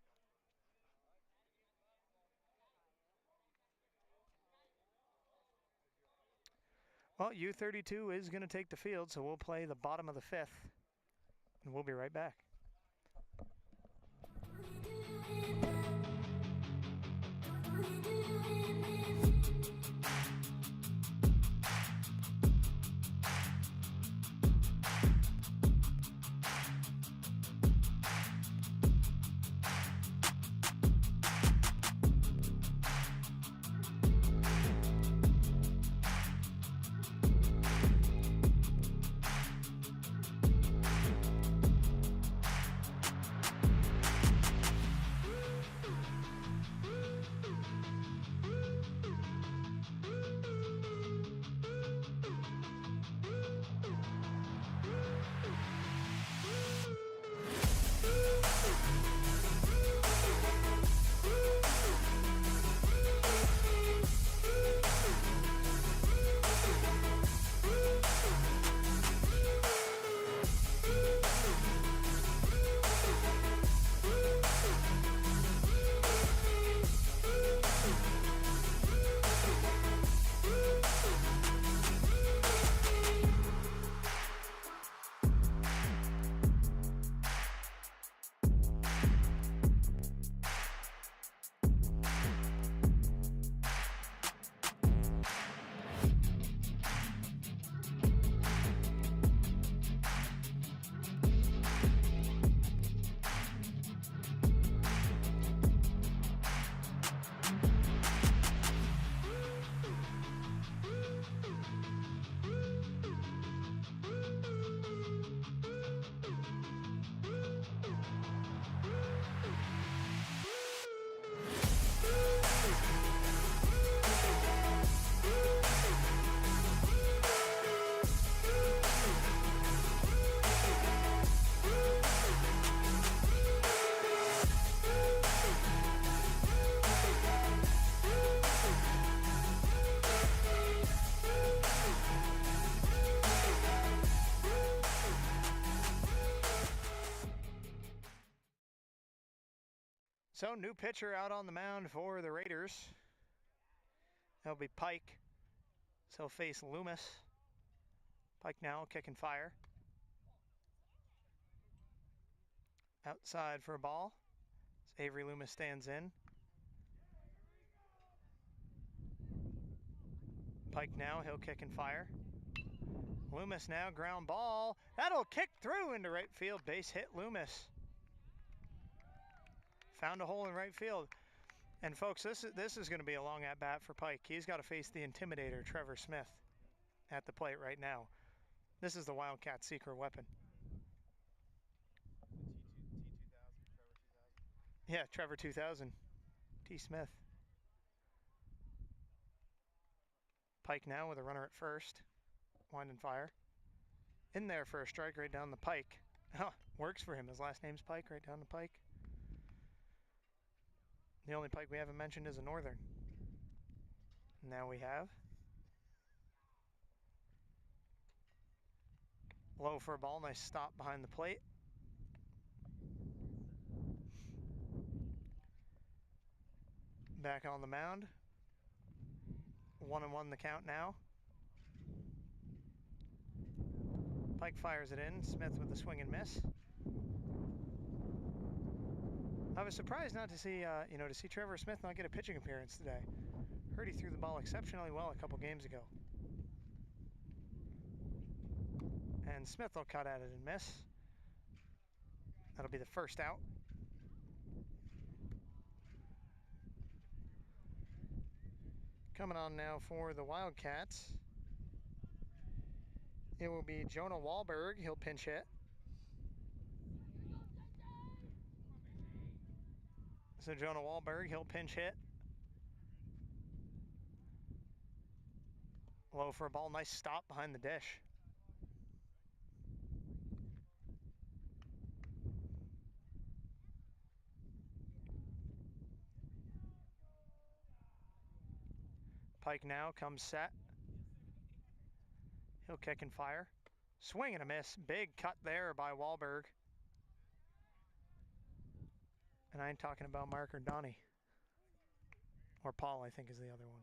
Well, U-32 is going to take the field, so we'll play the bottom of the 5th. And we'll be right back. So new pitcher out on the mound for the Raiders. That'll be Pike. So he'll face Loomis. Pike now kick and fire. Outside for a ball. So Avery Loomis stands in. Pike now, he'll kick and fire. Loomis now, ground ball. That'll kick through into right field. Base hit Loomis. Found a hole in right field. And folks, this is going to be a long at-bat for Pike. He's got to face the intimidator, Trevor Smith, at the plate right now. This is the Wildcat secret weapon. T2000, Yeah, Trevor 2000, T. Smith. Pike now with a runner at first. Wind and fire. In there for a strike right down the pike. Huh, works for him. His last name's Pike, right down the pike. The only pike we haven't mentioned is a northern. Now we have low for a ball. Nice stop behind the plate. Back on the mound. 1-1 the count now. Pike fires it in. Smith with a swing and miss. I was surprised not to see, to see Trevor Smith not get a pitching appearance today. Heard he threw the ball exceptionally well a couple games ago. And Smith will cut at it and miss. That'll be the first out. Coming on now for the Wildcats, it will be Jonah Wahlberg. He'll pinch hit. So Jonah Wahlberg, he'll pinch hit. Low for a ball. Nice stop behind the dish. Pike now comes set. He'll kick and fire. Swing and a miss. Big cut there by Wahlberg. And I ain't talking about Mark or Donnie. Or Paul, I think, is the other one.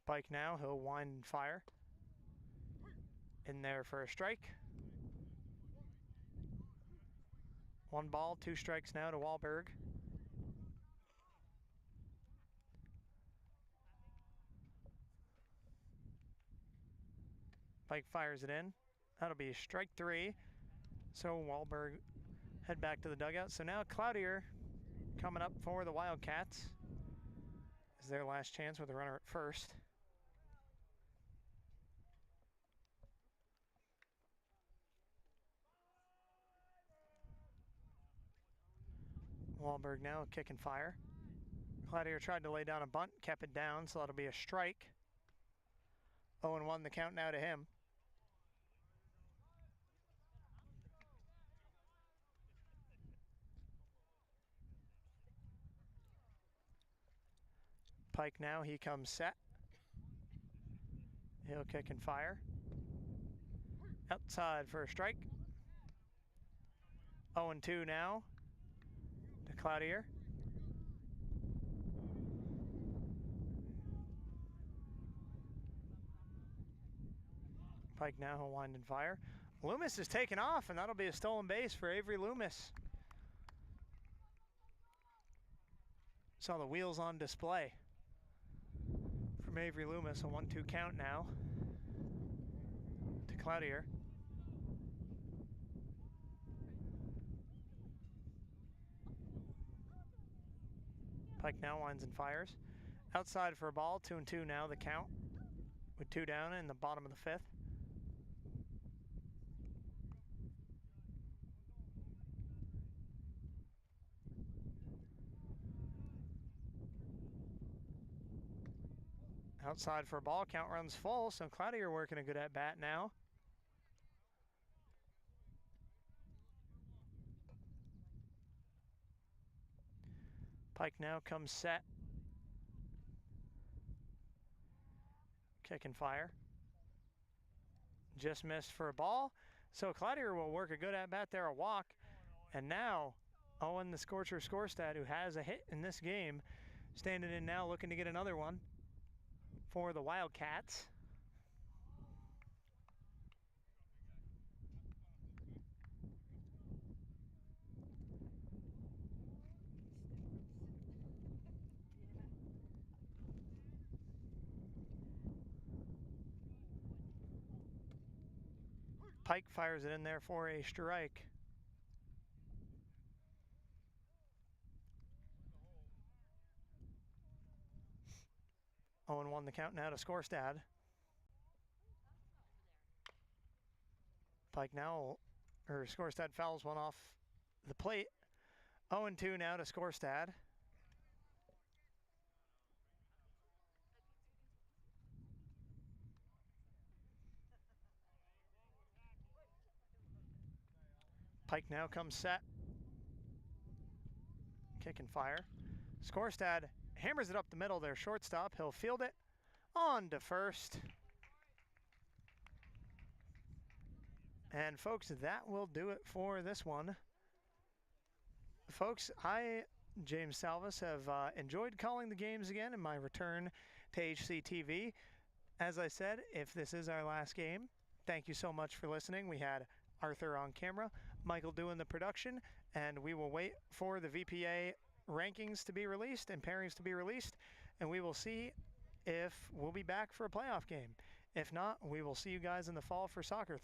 Pike now, he'll wind and fire. In there for a strike. 1 ball, 2 strikes now to Wahlberg. Pike fires it in. That'll be strike 3. So Wahlberg head back to the dugout. So now Cloutier coming up for the Wildcats. Is their last chance with a runner at first. Wahlberg now kick and fire. Cloutier tried to lay down a bunt, kept it down, so that'll be a strike. 0-1 the count now to him. Pike now, he comes set. He'll kick and fire. Outside for a strike. 0-2 now to Cloutier. Pike now, he'll wind and fire. Loomis is taken off, and that'll be a stolen base for Avery Loomis. Saw the wheels on display from Avery Loomis. A 1-2 count now to Cloutier. Pike now winds and fires. Outside for a ball, 2-2 now the count, with 2 down in the bottom of the 5th. Outside for a ball, count runs full, so Cloutier working a good at bat now. Pike now comes set. Kick and fire. Just missed for a ball. So Cloutier will work a good at bat there, a walk. And now Owen the Scorcher Skorstad, who has a hit in this game, standing in now looking to get another one for the Wildcats. Pike fires it in there for a strike. Oh, and 1 the count now to Skorstad. Pike now, or Skorstad fouls one off the plate. 0-2 now to Skorstad. Pike now comes set. Kick and fire. Skorstad hammers it up the middle there, shortstop. He'll field it on to first. And folks, that will do it for this one. Folks, I, James Salvis, have enjoyed calling the games again in my return to HCTV. As I said, if this is our last game, thank you so much for listening. We had Arthur on camera, Michael doing the production, and we will wait for the VPA rankings to be released and pairings to be released, and we will see if we'll be back for a playoff game. If not, we will see you guys in the fall for soccer.